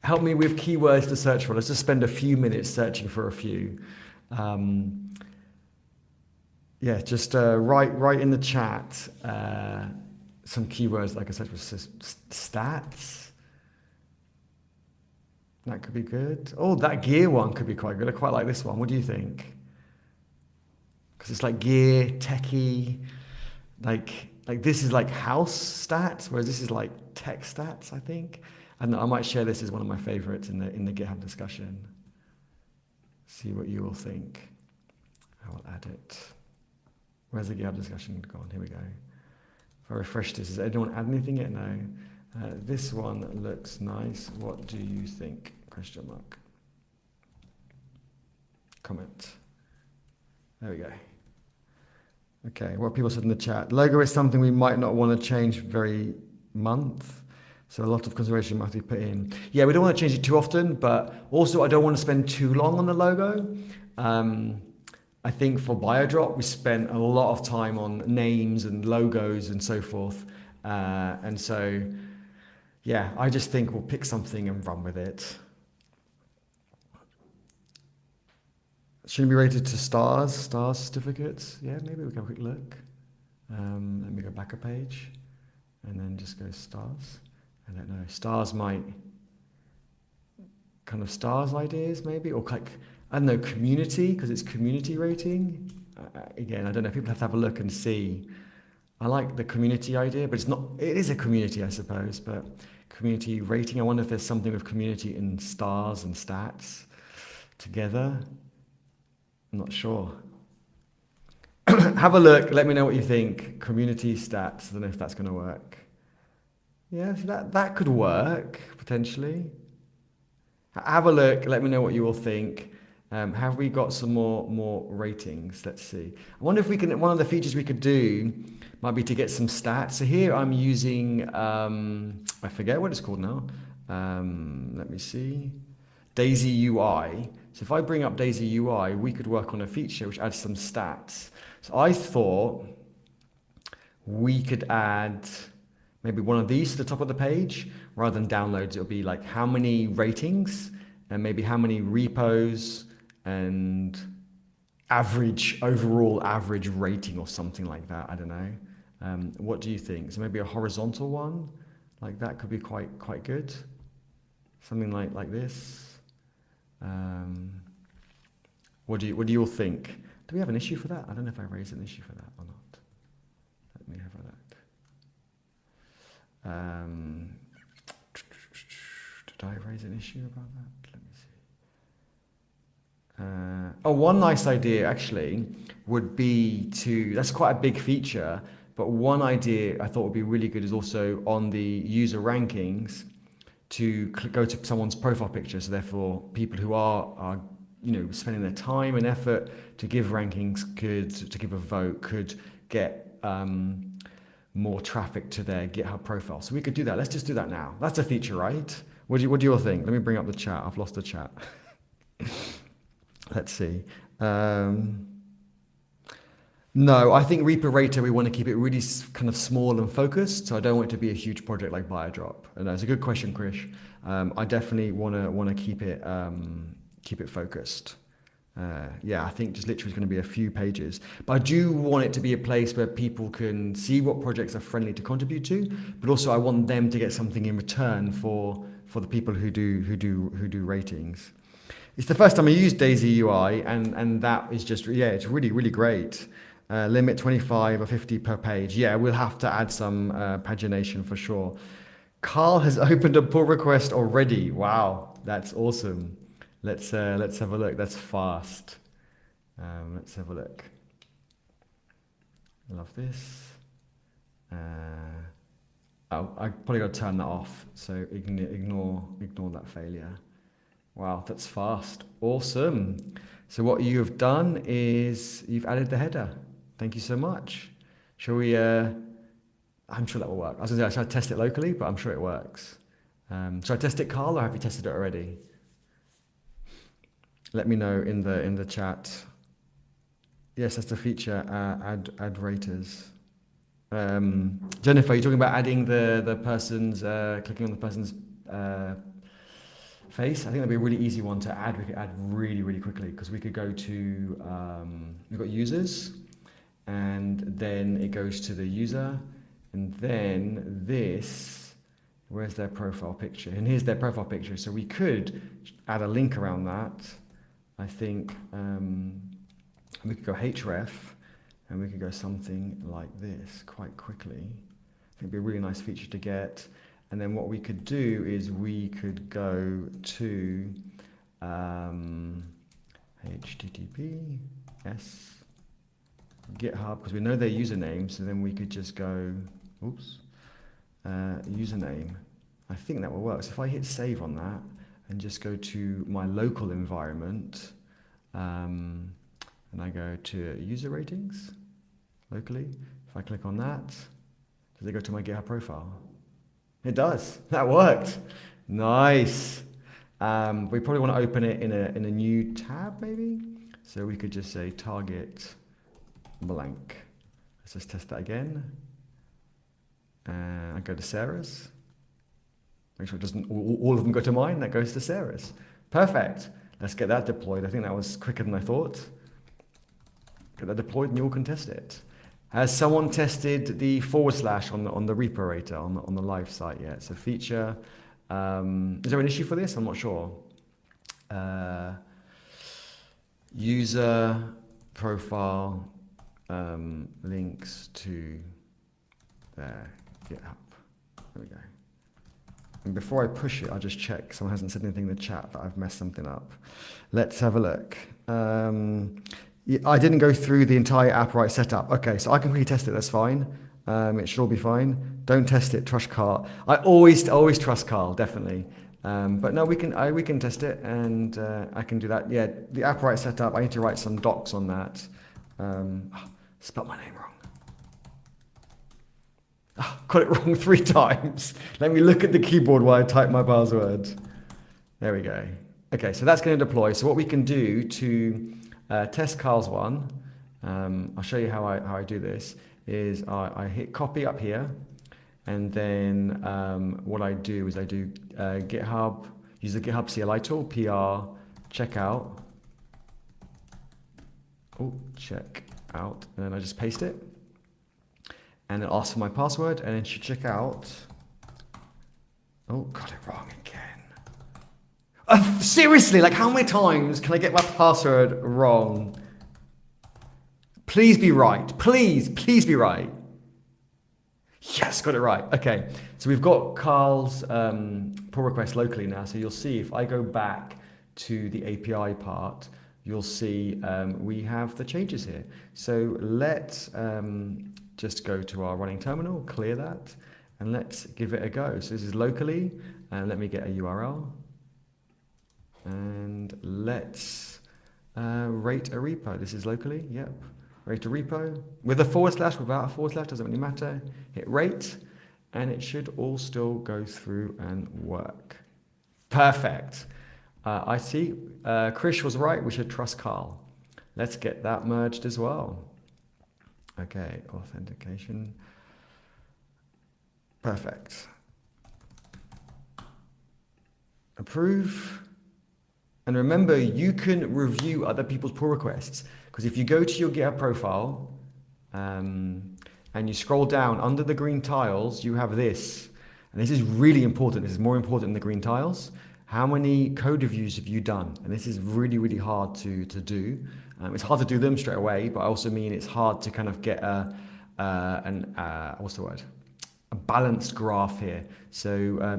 Help me with keywords to search for. Let's just spend a few minutes searching for a few. Yeah, just write in the chat some keywords like I said for stats. That could be good. Oh, that gear one could be quite good. I quite like this one. What do you think? Because it's like gear, techie, like this is like house stats, whereas this is like tech stats, I think. And I might share this as one of my favorites in the GitHub discussion. See what you all think. I will add it. Where's the GitHub discussion gone? Here we go. If I refresh this, does anyone add anything yet? No. This one looks nice. What do you think? Question mark. Comment. There we go. Okay, what people said in the chat. Logo is something we might not want to change every month. So a lot of consideration must be put in. Yeah, we don't want to change it too often, but also I don't want to spend too long on the logo. I think for BioDrop, we spent a lot of time on names and logos and so forth. And so, yeah, I just think we'll pick something and run with it. Shouldn't be rated to stars certificates. Yeah, maybe we can have a quick look. Let me go back a page and then just go stars. I don't know, stars might, kind of stars ideas maybe, or like, I don't know, community, because it's community rating. Again, I don't know, people have to have a look and see. I like the community idea, but it's not, it is a community, I suppose, but community rating, I wonder if there's something with community and stars and stats together. I'm not sure. Have a look, let me know what you think. Community stats, I don't know if that's going to work. Yeah, so that could work, potentially. Have a look, let me know what you all think. Have we got some more ratings? Let's see. I wonder if we can, one of the features we could do might be to get some stats. So here I'm using, I forget what it's called now. Let me see. Daisy UI. So if I bring up Daisy UI, we could work on a feature which adds some stats. So I thought we could add maybe one of these to the top of the page. Rather than downloads, it'll be like how many ratings and maybe how many repos and overall average rating or something like that. I don't know. What do you think? So maybe a horizontal one like that could be quite good. Something like this. What do you all think? Do we have an issue for that? I don't know if I raised an issue for that or not. Let me have a look. Did I raise an issue about that? Let me see. Oh, one nice idea actually would be that's quite a big feature, but one idea I thought would be really good is also on the user rankings to go to someone's profile picture. So therefore people who are spending their time and effort to give rankings to give a vote could get more traffic to their GitHub profile. So we could do that. Let's just do that now. That's a feature, right? What do you all think? Let me bring up the chat. I've lost the chat. Let's see. No, I think RepoRater, we want to keep it really kind of small and focused. So I don't want it to be a huge project like BioDrop. And that's a good question, Krish. I definitely want to keep it focused. I think just literally it's going to be a few pages. But I do want it to be a place where people can see what projects are friendly to contribute to, but also I want them to get something in return for the people who do ratings. It's the first time I used Daisy UI, and that is just, it's really, really great. Limit 25 or 50 per page. Yeah, we'll have to add some pagination for sure. Carl has opened a pull request already. Wow, that's awesome. Let's have a look. That's fast. Let's have a look. I love this. I probably got to turn that off. So ignore that failure. Wow, that's fast. Awesome. So what you have done is you've added the header. Thank you so much. Shall we? I'm sure that will work. I was going to say I should test it locally, but I'm sure it works. Should I test it, Carl, or have you tested it already? Let me know in the chat. Yes, that's the feature. Add raters. Jennifer, you're talking about adding the person's clicking on the person's face. I think that'd be a really easy one to add. We could add really, really quickly because we could go to we've got users, and then it goes to the user, and then this. Where's their profile picture? And here's their profile picture. So we could add a link around that. I think we could go href, and we could go something like this quite quickly. I think it'd be a really nice feature to get. And then what we could do is we could go to https GitHub, because we know their username, so then we could just go, username. I think that will work. So if I hit save on that and just go to my local environment, and I go to user ratings locally, if I click on that, does it go to my GitHub profile? It does. That worked. Nice. We probably want to open it in a new tab, maybe. So we could just say target blank. Let's just test that again. I go to Sarah's. Make sure it doesn't all of them go to mine. That goes to Sarah's. Perfect. Let's get that deployed. I think that was quicker than I thought. Get that deployed and you all can test it. Has someone tested the / on the RepoRater on the live site yet? So feature. Is there an issue for this? I'm not sure. User profile links to their GitHub. There we go. And before I push it, I'll just check. Someone hasn't said anything in the chat that I've messed something up. Let's have a look. I didn't go through the entire Appwrite setup. Okay, so I can quickly test it. That's fine. It should all be fine. Don't test it. Trust Carl. I always trust Carl, definitely. But no, we can test it, and I can do that. Yeah, the Appwrite setup. I need to write some docs on that. Spelled my name wrong. Got it wrong 3 times. Let me look at the keyboard while I type my password. There we go. Okay, so that's going to deploy. So what we can do to test Carl's one, I'll show you how I do this, is I hit copy up here, and then what I do is I do GitHub, use the GitHub CLI tool, PR, checkout. Oh, check out, and then I just paste it. And then ask for my password, and then should check out. Oh, got it wrong again. Seriously, like how many times can I get my password wrong? Please be right. Please be right. Yes, got it right. Okay, so we've got Carl's pull request locally now. So you'll see if I go back to the API part, you'll see we have the changes here. So let's just go to our running terminal, clear that, and let's give it a go. So this is locally, and let me get a URL. And let's rate a repo. This is locally, yep. Rate a repo. With a /, without a /, doesn't really matter. Hit rate, and it should all still go through and work. Perfect. I see. Krish was right, we should trust Carl. Let's get that merged as well. Okay, authentication. Perfect. Approve. And remember, you can review other people's pull requests, because if you go to your GitHub profile and you scroll down under the green tiles, you have this. And this is really important. This is more important than the green tiles. How many code reviews have you done? And this is really, really hard to do. It's hard to do them straight away, but I also mean it's hard to kind of get what's the word? A balanced graph here. So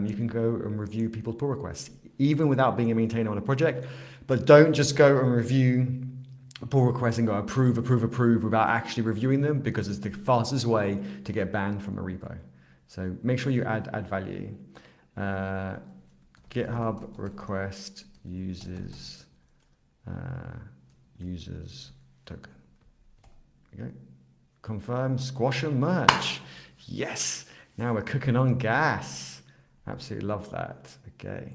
you can go and review people's pull requests, even without being a maintainer on a project. But don't just go and review pull requests and go approve without actually reviewing them, because it's the fastest way to get banned from a repo. So make sure you add value. GitHub request users token. Okay. Confirm, squash and merge. Yes. Now we're cooking on gas. Absolutely love that. Okay.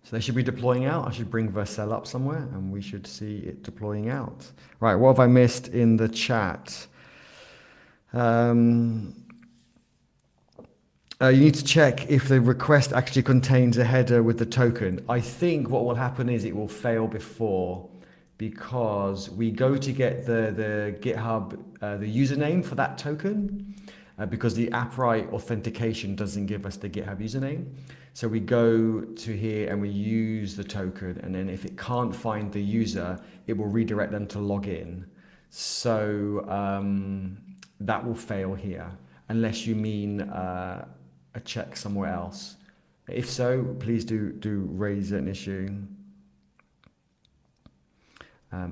So they should be deploying out. I should bring Vercel up somewhere and we should see it deploying out. Right, what have I missed in the chat? You need to check if the request actually contains a header with the token. I think what will happen is it will fail before, because we go to get the GitHub, the username for that token, because the Appwrite authentication doesn't give us the GitHub username. So we go to here and we use the token, and then if it can't find the user, it will redirect them to log in. So that will fail here, unless you mean a check somewhere else. If so, please do raise an issue.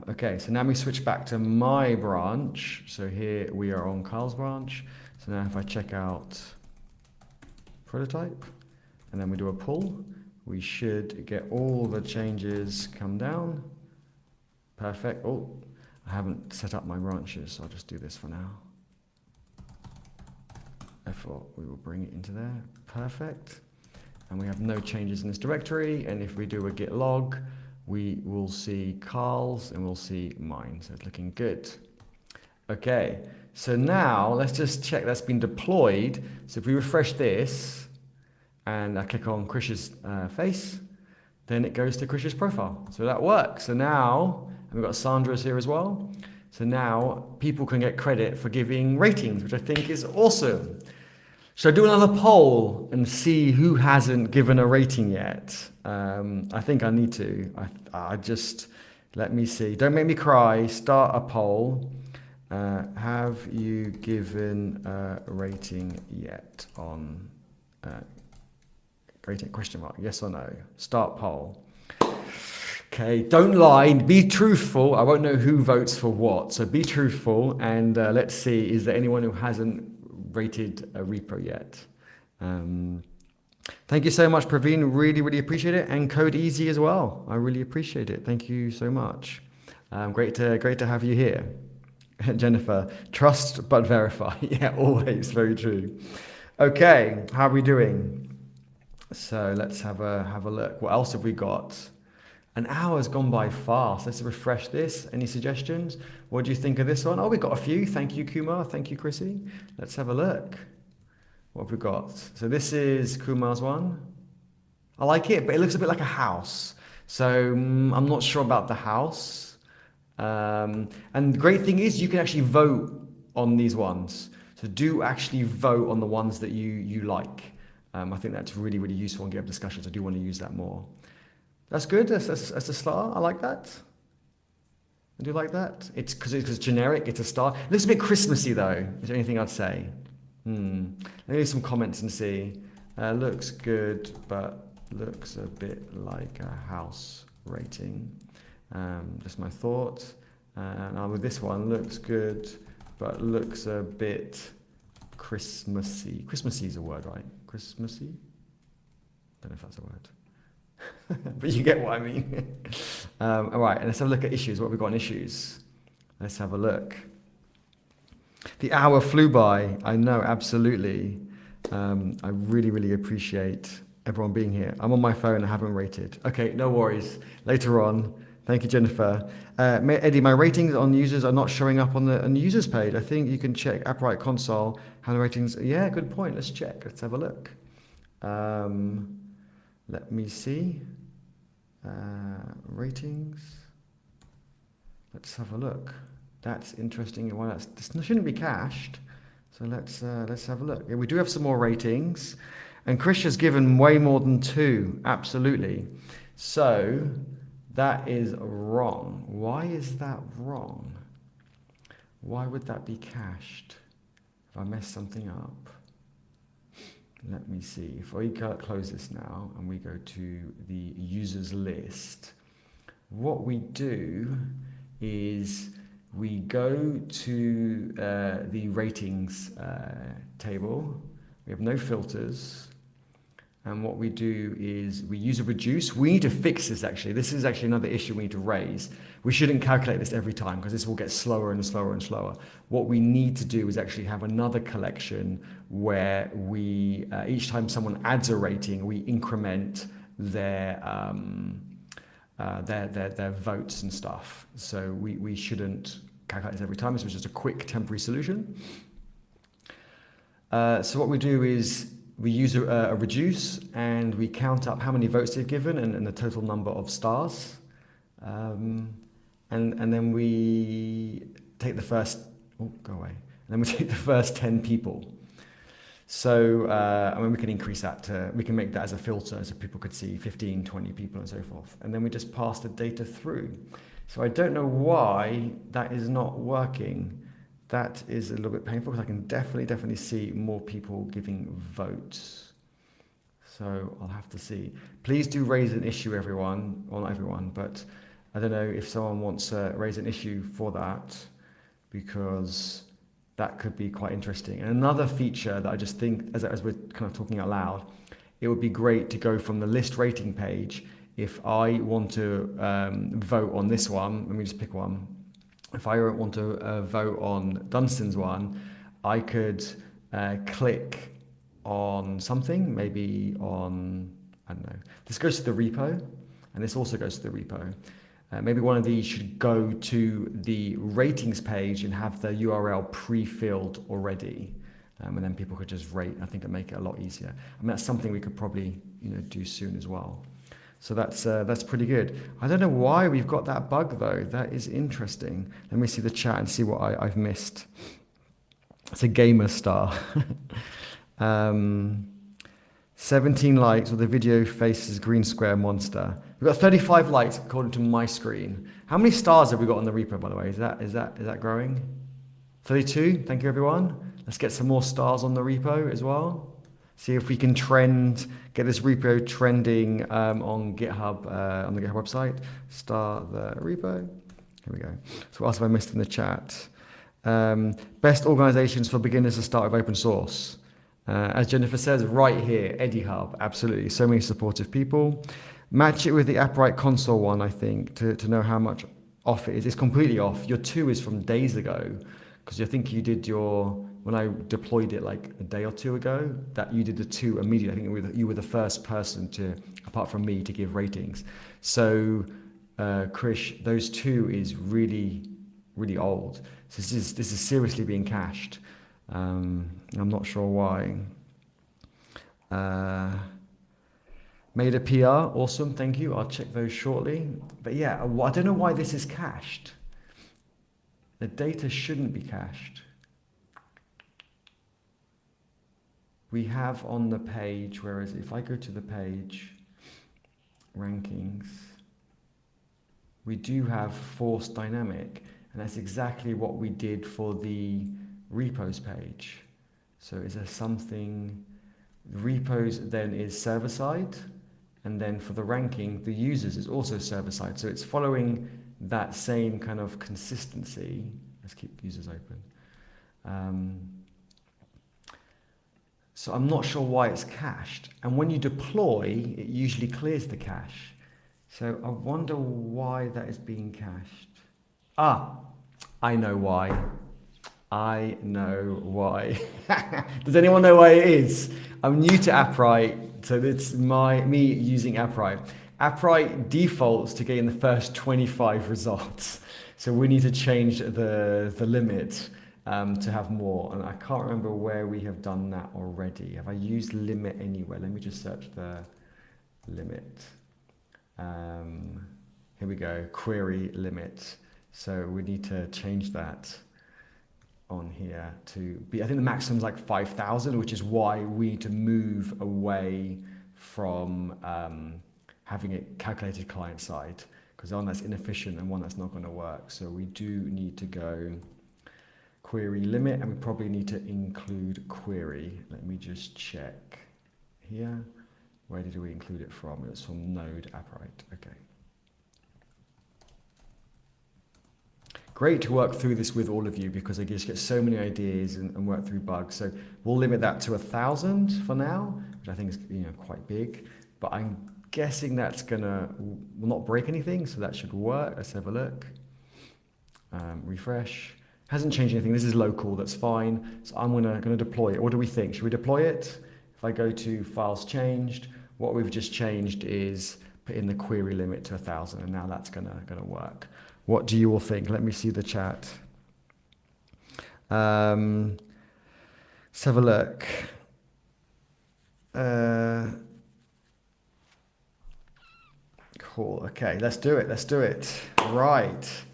Okay, so now we switch back to my branch. So here we are on Carl's branch. So now if I check out prototype, and then we do a pull. We should get all the changes come down. Perfect. Oh, I haven't set up my branches, so I'll just do this for now. Therefore, we will bring it into there. Perfect. And we have no changes in this directory. And if we do a git log, we will see Carl's and we'll see mine. So it's looking good. Okay, so now let's just check that's been deployed. So if we refresh this and I click on Krish's face, then it goes to Krish's profile. So that works. So now, and we've got Sandra's here as well. So now people can get credit for giving ratings, which I think is awesome. Should I do another poll and see who hasn't given a rating yet? I think I need to. I just, let me see. Don't make me cry. Start a poll. Have you given a rating yet on rating question mark? Yes or no? Start poll. Okay, don't lie, be truthful. I won't know who votes for what, so be truthful and let's see, is there anyone who hasn't rated a repo yet? Thank you so much, Praveen, really appreciate it, and Code Easy as well. I really appreciate it. Thank you so much. Great to have you here. Jennifer, trust but verify. Yeah, always, very true. Okay, how are we doing? So let's have a look. What else have we got? An hour's gone by fast. Let's refresh this. Any suggestions? What do you think of this one? Oh, we've got a few. Thank you, Kumar. Thank you, Chrissy. Let's have a look. What have we got? So this is Kumar's one. I like it, but it looks a bit like a house. So I'm not sure about the house. And the great thing is you can actually vote on these ones. So do actually vote on the ones that you like. I think that's really useful in GitHub discussions. I do want to use that more. That's good. That's a star. I like that. I do like that. It's because it's generic. It's a star. It looks a bit Christmassy though. Is there anything I'd say? Let me do some comments and see. Looks good, but looks a bit like a house rating. Just my thought. Now with this one, looks good, but looks a bit Christmassy. Christmassy is a word, right? Christmassy? Don't know if that's a word. But you get what I mean. All right, and let's have a look at issues. What have we got on issues? Let's have a look. The hour flew by. I know, absolutely. I really appreciate everyone being here. I'm on my phone. I haven't rated. Okay, no worries. Later on. Thank you, Jennifer. Eddie, my ratings on users are not showing up on the users page. I think you can check Appwrite console how the ratings. Yeah, good point. Let's check. Let's have a look. Let me see. Ratings. Let's have a look. That's interesting. Well, this shouldn't be cached. So let's have a look. Yeah, we do have some more ratings, and Krish has given way more than 2. Absolutely. So that is wrong. Why is that wrong? Why would that be cached? If I mess something up. Let me see. If we close this now and we go to the users list, what we do is we go to the ratings table. We have no filters. And what we do is we use a reduce. We need to fix this actually. This is actually another issue we need to raise. We shouldn't calculate this every time because this will get slower and slower and slower. What we need to do is actually have another collection where we, each time someone adds a rating, we increment their votes and stuff. So we shouldn't calculate this every time. This was just a quick temporary solution. So what we do is we use a reduce and we count up how many votes they've given and the total number of stars. And then we take the first, go away. And then we take the first 10 people. So, I mean, we can increase that to, we can make that as a filter so people could see 15, 20 people and so forth. And then we just pass the data through. So I don't know why that is not working. That is a little bit painful because I can definitely see more people giving votes. So I'll have to see. Please do raise an issue, everyone. Well, not everyone, but I don't know if someone wants to raise an issue for that because that could be quite interesting. And another feature that I just think, as we're kind of talking out loud, it would be great to go from the list rating page. If I want to vote on this one, let me just pick one. If I want to vote on Dunstan's one, I could click on something, maybe on, I don't know, this goes to the repo, and this also goes to the repo. Maybe one of these should go to the ratings page and have the URL pre-filled already. And then people could just rate. I think it'd make it a lot easier. I mean, that's something we could probably, do soon as well. So that's pretty good. I don't know why we've got that bug though. That is interesting. Let me see the chat and see what I've missed. It's a gamer star. 17 likes with the video faces green square monster. We've got 35 likes according to my screen. How many stars have we got on the repo, by the way? Is that growing? 32. Thank you, everyone. Let's get some more stars on the repo as well. See if we can get this repo trending on GitHub, on the GitHub website. Start the repo. Here we go. So what else have I missed in the chat? Best organizations for beginners to start with open source. As Jennifer says, right here, EdiHub, absolutely. So many supportive people. Match it with the Appwrite console one, I think, to know how much off it is. It's completely off. Your 2 is from days ago, because I think you did when I deployed it like a day or 2 ago, that you did the 2 immediately. I think you were the first person apart from me, to give ratings. So, Krish, those 2 is really, really old. So this is seriously being cached. I'm not sure why. Made a PR, awesome, thank you. I'll check those shortly. But yeah, I don't know why this is cached. The data shouldn't be cached. We have on the page, where is it? If I go to the page, rankings, we do have force dynamic, and that's exactly what we did for the repos page. So is there something, repos then is server side, and then for the ranking, the users is also server side. So it's following that same kind of consistency. Let's keep users open. So I'm not sure why it's cached. And when you deploy, it usually clears the cache. So I wonder why that is being cached. I know why. I know why. Does anyone know why it is? I'm new to Appwrite, so it's me using Appwrite. Appwrite defaults to getting the first 25 results. So we need to change the limit to have more. And I can't remember where we have done that already. Have I used limit anywhere? Let me just search the limit. Here we go, query limit. So we need to change that on here to be, I think the maximum is like 5,000, which is why we need to move away from having it calculated client side, because one that's inefficient and one that's not going to work. So we do need to go query limit, and we probably need to include query. Let me just check here. Where did we include it from? It's from Node Appwrite. Okay. Great to work through this with all of you, because I just get so many ideas and work through bugs. So we'll limit that to 1,000 for now, which I think is quite big. But I'm guessing that's will not break anything, so that should work. Let's have a look. Refresh. Hasn't changed anything. This is local. That's fine. So I'm gonna deploy it. What do we think? Should we deploy it? If I go to files changed, what we've just changed is put in the query limit to 1,000, and now that's gonna work. What do you all think? Let me see the chat. Let's have a look. Cool. Okay, let's do it. Right.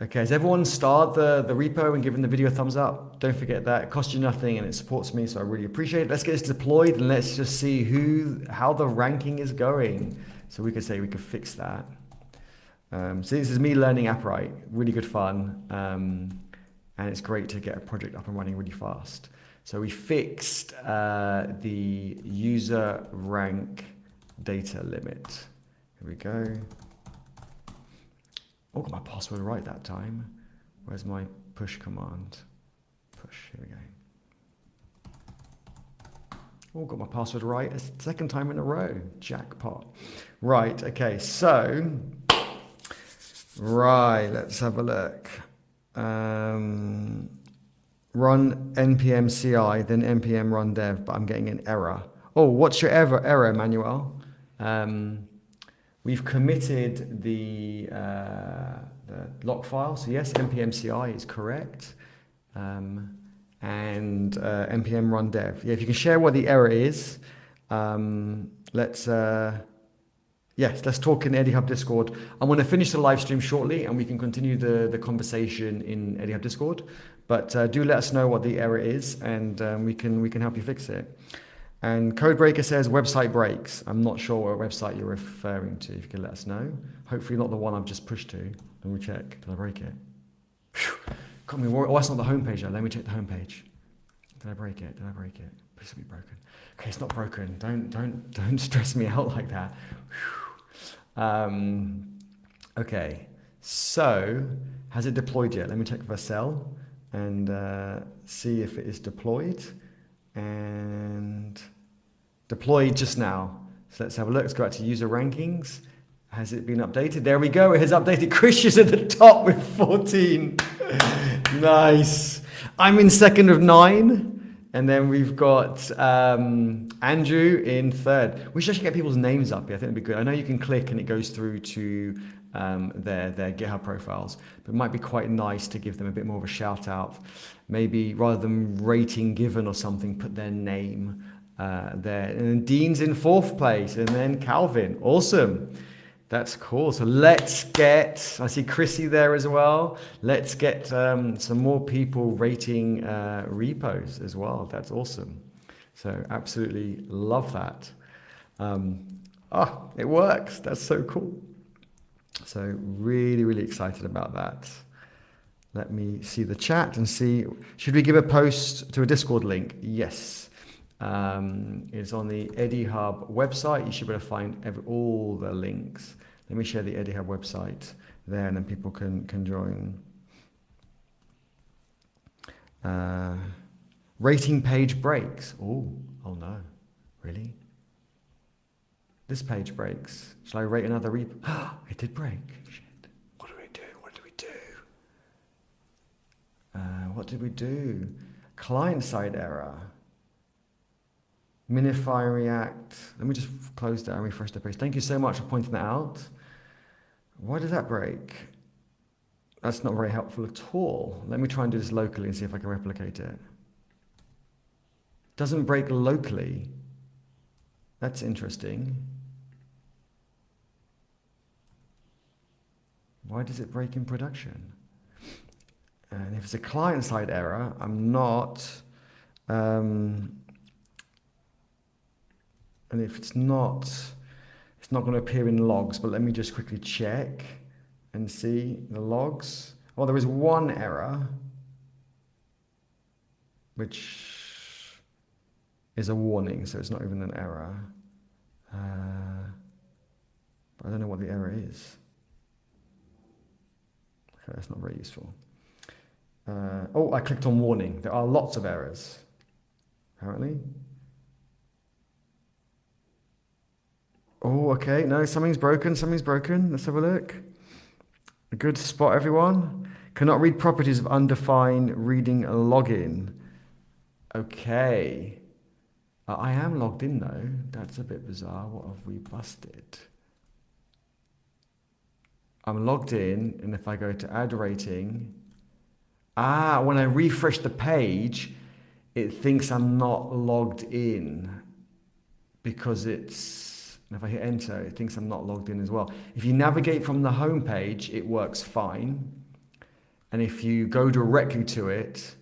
Okay, has everyone starred the repo and given the video a thumbs up? Don't forget that. It costs you nothing and it supports me, so I really appreciate it. Let's get this deployed and let's just see how the ranking is going. So we could fix that. So this is me learning Appwrite, really good fun, and it's great to get a project up and running really fast. So we fixed the user rank data limit. Here we go. Oh, got my password right that time. Where's my push command? push, here we go. Oh, got my password right. It's the second time in a row. Jackpot. Right, okay, so, right, let's have a look. Run npm CI, then npm run dev, but I'm getting an error. Oh, what's your error, Emmanuel? We've committed the lock file, so yes, npm CI is correct. And npm run dev. Yeah, if you can share what the error is, let's talk in Eddie Hub Discord. I'm going to finish the live stream shortly, and we can continue the conversation in Eddie Hub Discord. But do let us know what the error is, and we can help you fix it. And Codebreaker says website breaks. I'm not sure what website you're referring to. If you can let us know. Hopefully not the one I've just pushed to. Let me check. Did I break it? Got me worried. Oh, that's not the homepage though. Let me check the homepage. Did I break it? Did I break it? Please be broken. Okay, it's not broken. Don't stress me out like that. Okay, so has it deployed yet? Let me check Vercel and see if it is deployed. And deployed just now. So let's have a look. Let's go back to user rankings. Has it been updated? There we go. It has updated. Chris is at the top with 14. Nice. I'm in second of 9. And then we've got Andrew in third. We should actually get people's names up here. I think it'd be good. I know you can click and it goes through to their GitHub profiles, but it might be quite nice to give them a bit more of a shout out. Maybe rather than rating given or something, put their name there. And then Dean's in 4th place, and then Calvin. Awesome. That's cool. So let's get, I see Chrissy there as well. Let's get some more people rating repos as well. That's awesome. So absolutely love that. It works. That's so cool. So really, really excited about that. Let me see the chat and see, should we give a post to a Discord link? Yes. It's on the Eddie Hub website. You should be able to find all the links. Let me share the Eddie Hub website there, and then people can join. Rating page breaks. Oh no, really? This page breaks. Shall I rate another repo? It did break. Shit. What did we do? What did we do? What did we do? Client-side error. Minify React. Let me just close that and refresh the page. Thank you so much for pointing that out. Why does that break? That's not very helpful at all. Let me try and do this locally and see if I can replicate it. Doesn't break locally. That's interesting. Why does it break in production? And if it's a client-side error, I'm not... and if it's not going to appear in logs, but let me just quickly check and see the logs. Well, there is one error, which is a warning, so it's not even an error. But I don't know what the error is. Okay, that's not very useful. I clicked on warning. There are lots of errors, apparently. Oh, okay. No, something's broken. Something's broken. Let's have a look. A good spot, everyone. Cannot read properties of undefined reading login. Okay. I am logged in, though. That's a bit bizarre. What have we busted? I'm logged in, and if I go to add rating... when I refresh the page, it thinks I'm not logged in because it's... And if I hit enter, it thinks I'm not logged in as well. If you navigate from the home page, it works fine. And if you go directly to it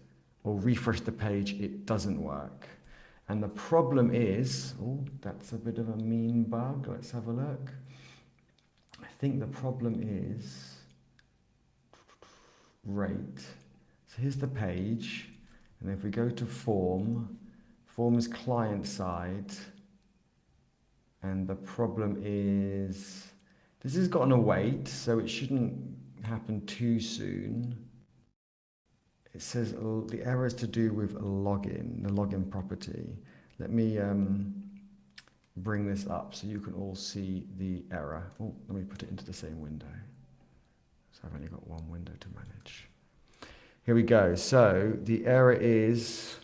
or refresh the page, it doesn't work. And the problem is, that's a bit of a mean bug. Let's have a look. I think the problem is rate. So here's the page. And if we go to form is client side. And the problem is, this has gotten a wait, so it shouldn't happen too soon. it says the error is to do with login, the login property. Let me bring this up so you can all see the error. Oh, let me put it into the same window. So I've only got one window to manage. Here we go. So the error is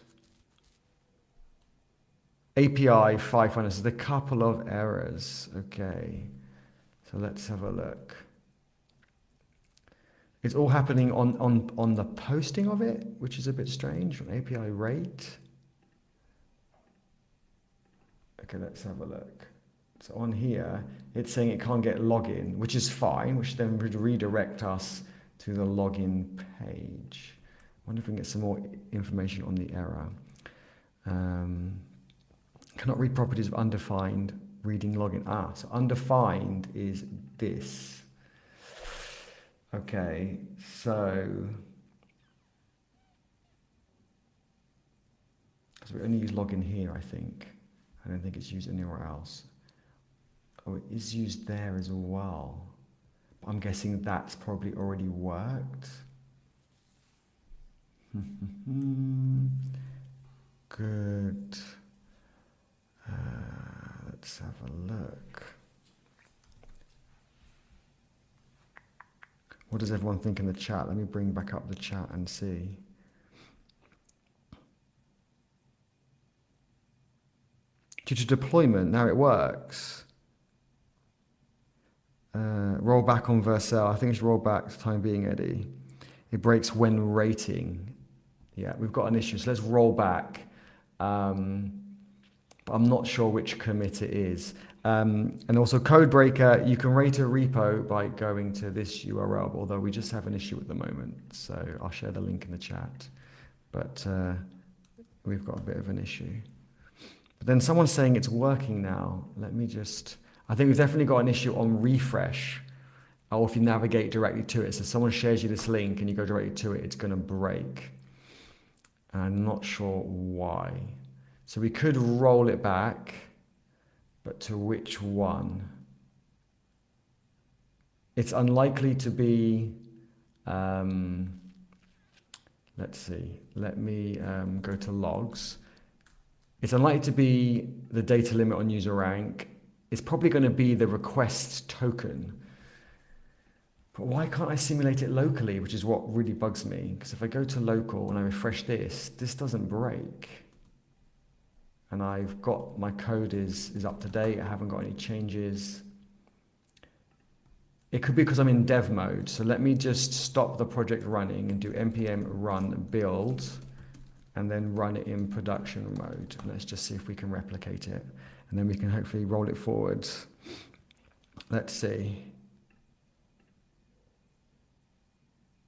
API 500. So there's a couple of errors. Okay. So let's have a look. It's all happening on the posting of it, which is a bit strange. On API rate. Okay, let's have a look. So on here, it's saying it can't get login, which is fine, which then would redirect us to the login page. I wonder if we can get some more information on the error. Cannot read properties of undefined reading login. So undefined is this. Okay, so we only use login here, I think. I don't think it's used anywhere else. Oh, it is used there as well. But I'm guessing that's probably already worked. Good. Let's have a look. What does everyone think in the chat? Let me bring back up the chat and see. Due to deployment, now it works. Roll back on Vercel. I think it's roll back for the time being, Eddie. It breaks when rating. Yeah, we've got an issue. So let's roll back. But I'm not sure which commit it is. And also Codebreaker, you can rate a repo by going to this URL, although we just have an issue at the moment. So I'll share the link in the chat. But we've got a bit of an issue. But then someone's saying it's working now. Let me just, I think we've definitely got an issue on refresh, or if you navigate directly to it. So someone shares you this link and you go directly to it, it's going to break. And I'm not sure why. So we could roll it back, but to which one? It's unlikely to be, let's see, let me go to logs. It's unlikely to be the data limit on user rank. It's probably going to be the request token. But why can't I simulate it locally, which is what really bugs me? Because if I go to local and I refresh this doesn't break. And I've got, my code is up to date. I haven't got any changes. It could be because I'm in dev mode. So let me just stop the project running and do npm run build, and then run it in production mode. Let's just see if we can replicate it. And then we can hopefully roll it forward. Let's see.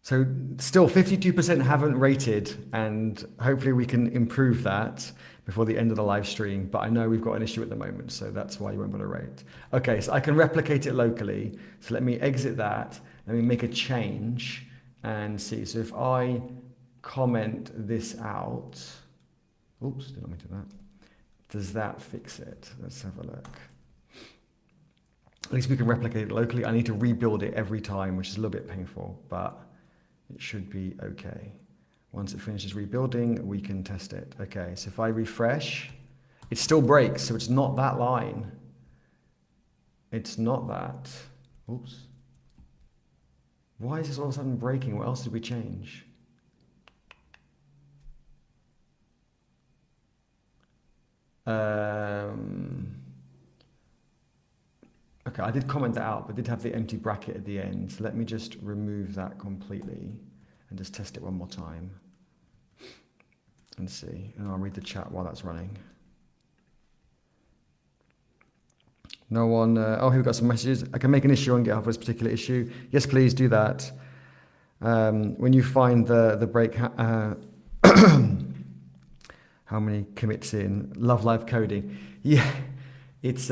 So still 52% haven't rated, and hopefully we can improve that before the end of the live stream. But I know we've got an issue at the moment, so that's why you won't be able to rate. Okay, so I can replicate it locally. So let me exit that. Let me make a change and see. So if I comment this out. Oops, did I mean to do that? Does that fix it? Let's have a look. At least we can replicate it locally. I need to rebuild it every time, which is a little bit painful, but it should be okay. Once it finishes rebuilding, we can test it. Okay, so if I refresh, it still breaks, so it's not that line. It's not that. Oops. Why is this all of a sudden breaking? What else did we change? Okay, I did comment that out, but did have the empty bracket at the end. So let me just remove that completely and just test it one more time and see. And I'll read the chat while that's running. No one, oh, here we've got some messages. I can make an issue on GitHub for this particular issue. Yes, please do that. When you find the break, how many commits in? Love live coding. Yeah, it's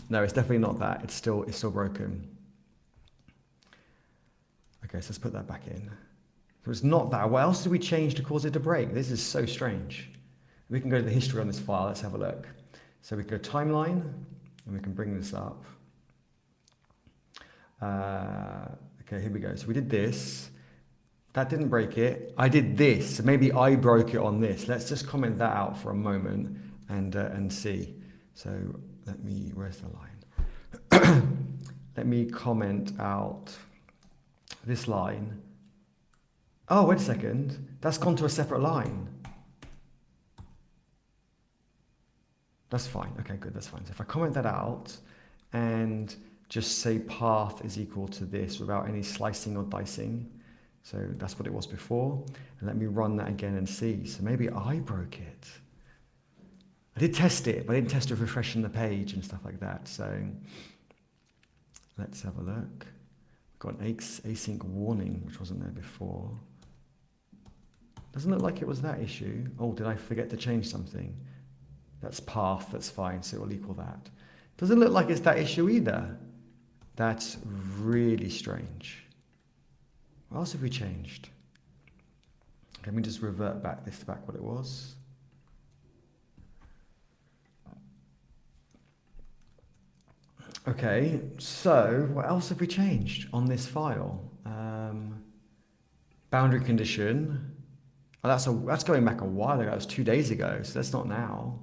no, it's definitely not that. It's still broken. Okay, so let's put that back in. So it's not that. What else did we change to cause it to break? This is so strange. We can go to the history on this file. Let's have a look. So we can go timeline, and we can bring this up. Okay, here we go. So we did this. That didn't break it. I did this, so maybe I broke it on this. Let's just comment that out for a moment and see. So let me, where's the line? Let me comment out this line. Oh, wait a second. That's gone to a separate line. That's fine. Okay, good. That's fine. So if I comment that out and just say path is equal to this without any slicing or dicing. So that's what it was before. And let me run that again and see. So maybe I broke it. I did test it, but I didn't test it with refreshing the page and stuff like that. So let's have a look. We've got an async warning, which wasn't there before. Doesn't look like it was that issue. Oh, did I forget to change something? That's path, that's fine, so it will equal that. Doesn't look like it's that issue either. That's really strange. What else have we changed? Let me just revert back this back what it was. Okay, so what else have we changed on this file? Boundary condition. Oh, that's going back a while ago. That was 2 days ago, so that's not now.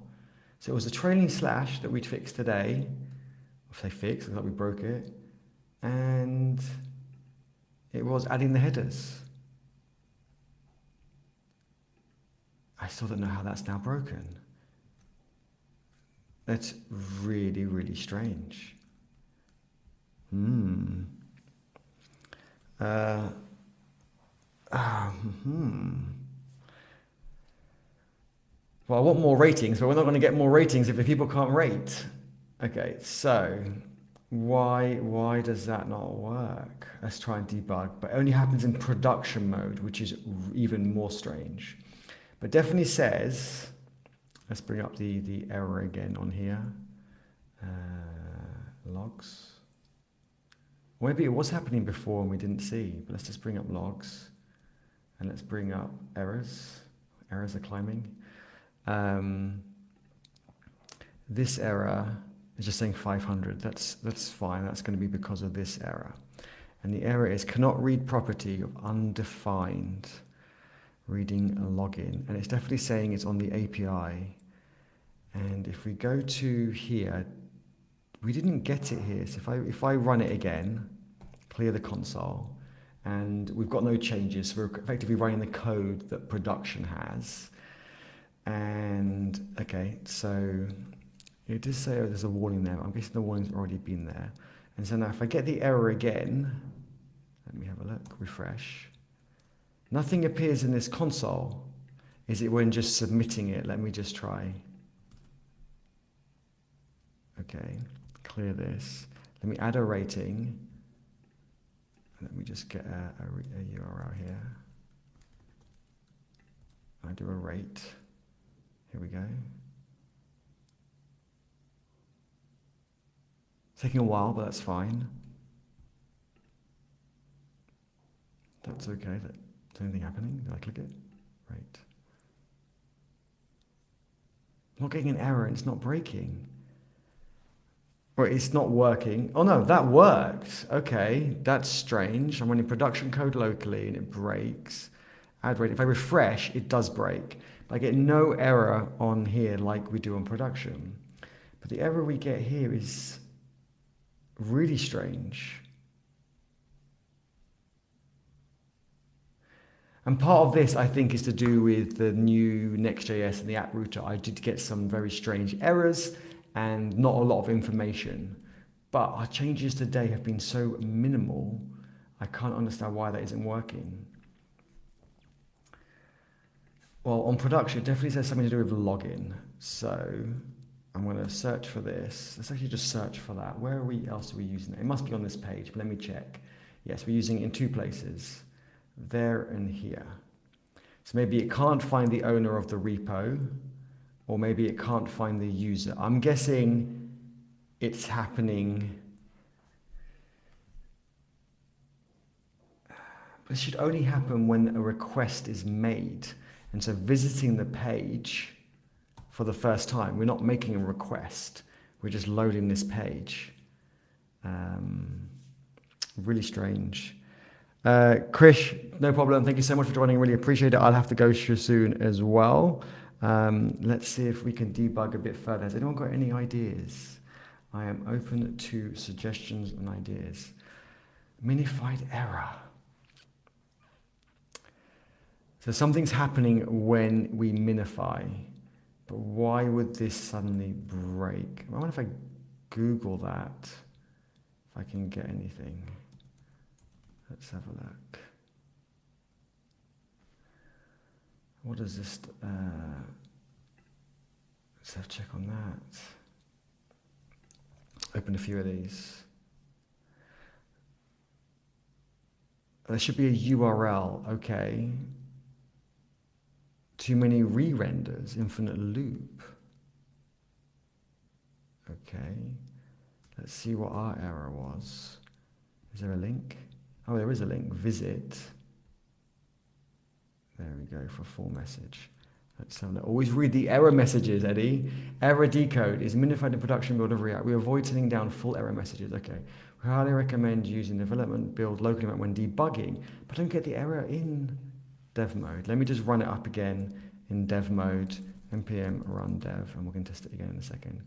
So it was a trailing slash that we'd fixed today. If they fixed, I thought we broke it. And it was adding the headers. I still don't know how that's now broken. That's really, really strange. Well, I want more ratings, but we're not going to get more ratings if the people can't rate. Okay, so why does that not work? Let's try and debug, but it only happens in production mode, which is even more strange. But definitely says, let's bring up the error again on here. Logs. Maybe it was happening before and we didn't see, but let's just bring up logs and let's bring up errors. Errors are climbing. This error is just saying 500. That's fine. That's going to be because of this error. And the error is cannot read property of undefined reading a login. And it's definitely saying it's on the API. And if we go to here, we didn't get it here. So if I run it again, clear the console, and we've got no changes. So we're effectively running the code that production has. And okay, so it does say there's a warning there. I'm guessing the warning's already been there. And so now if I get the error again, let me have a look, refresh. Nothing appears in this console. Is it when just submitting it? Let me just try. Okay, clear this. Let me add a rating. Let me just get a URL here. I do a rate. Here we go. It's taking a while, but that's fine. That's okay. Is anything happening? Did I click it? Right. I'm not getting an error and it's not breaking. Or it's not working. Oh no, that worked. Okay, that's strange. I'm running production code locally and it breaks. Add rate. If I refresh, it does break. But I get no error on here like we do on production. But the error we get here is really strange. And part of this, I think, is to do with the new NextJS and the Appwriter. I did get some very strange errors and not a lot of information. But our changes today have been so minimal, I can't understand why that isn't working. Well, on production, it definitely says something to do with login. So I'm going to search for this. Let's actually just search for that. Where else are we using it? It must be on this page, but let me check. Yes, we're using it in 2 places, there and here. So maybe it can't find the owner of the repo, or maybe it can't find the user. I'm guessing it's happening. But it should only happen when a request is made. And so visiting the page for the first time, we're not making a request. We're just loading this page. Really strange. Krish, no problem. Thank you so much for joining. Really appreciate it. I'll have to go soon as well. Let's see if we can debug a bit further. Has anyone got any ideas? I am open to suggestions and ideas. Minified error. So something's happening when we minify, but why would this suddenly break? I wonder if I Google that, if I can get anything. Let's have a look. What is this? Let's have a check on that. Open a few of these. There should be a URL, okay. Too many re-renders, infinite loop. Okay, let's see what our error was. Is there a link? Oh, there is a link, visit. There we go for full message. Let's have a look. Always read the error messages, Eddie. Error decode is minified in production build of React. We avoid sending down full error messages. Okay, we highly recommend using development build locally when debugging, but don't get the error in dev mode. Let me just run it up again in dev mode, npm run dev, and we're going to test it again in a second.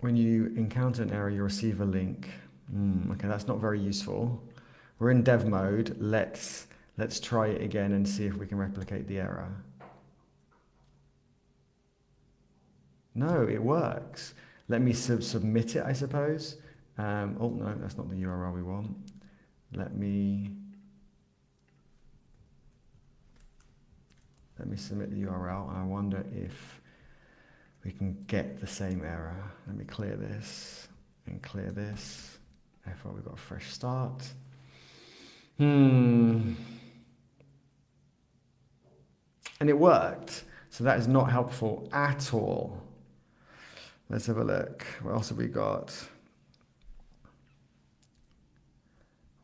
When you encounter an error, you receive a link. Okay, that's not very useful. We're in dev mode. Let's try it again and see if we can replicate the error. No, it works. Let me submit it, I suppose. Oh no, that's not the URL we want. Let me submit the URL. I wonder if we can get the same error. Let me clear this and clear this. Therefore, we've got a fresh start. And it worked. So that is not helpful at all. Let's have a look. What else have we got?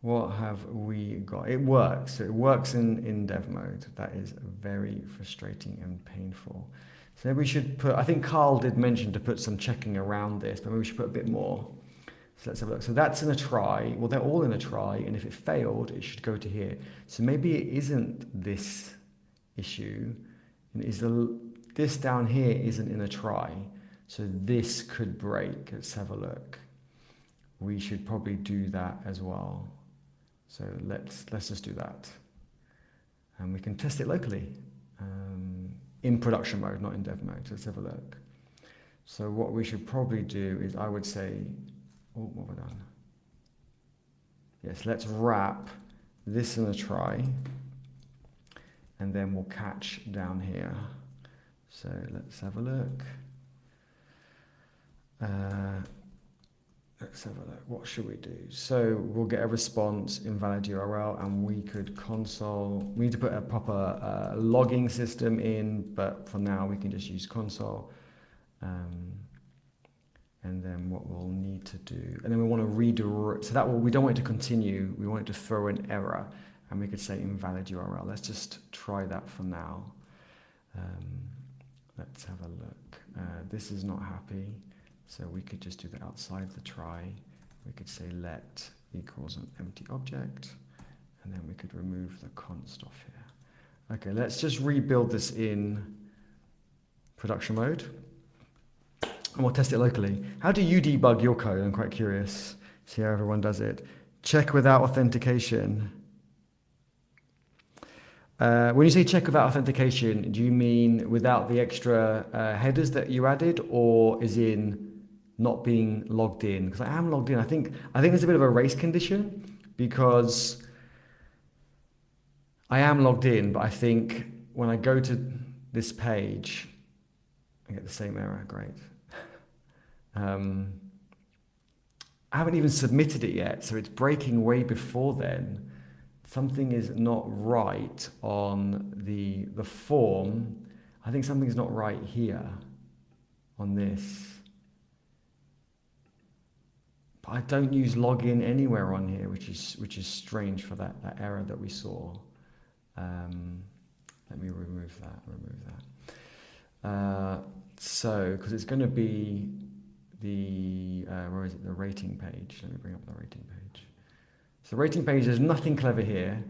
What have we got? It works. So it works in dev mode. That is very frustrating and painful. So maybe we should put, I think Carl did mention to put some checking around this, but maybe we should put a bit more. So let's have a look. So that's in a try. Well, they're all in a try, and if it failed, it should go to here. So maybe it isn't this issue. This down here isn't in a try. So this could break. Let's have a look. We should probably do that as well. So let's just do that. And we can test it locally in production mode, not in dev mode. So let's have a look. So what we should probably do is, I would say, oh, what have I done? Yes, let's wrap this in a try, and then we'll catch down here. So let's have a look. Let's have a look. What should we do? So we'll get a response, invalid URL, and we could console. We need to put a proper logging system in, but for now we can just use console. And then what we'll need to do, and then we want to redirect. So that we don't want it to continue. We want it to throw an error, and we could say invalid URL. Let's just try that for now. Let's have a look. This is not happy. So we could just do that outside the try. We could say let equals an empty object, and then we could remove the const off here. Okay, let's just rebuild this in production mode, and we'll test it locally. How do you debug your code? I'm quite curious. See how everyone does it. Check without authentication. When you say check without authentication, do you mean without the extra headers that you added, or is in not being logged in? Because I am logged in. I think there's a bit of a race condition, because I am logged in, but I think when I go to this page, I get the same error. Great. I haven't even submitted it yet, so it's breaking way before then. Something is not right on the form. I think something's not right here on this. But I don't use login anywhere on here, which is strange for that error that we saw. Let me remove that. So, because it's going to be where is it? The rating page. Let me bring up the rating page. So the rating page, there's nothing clever here.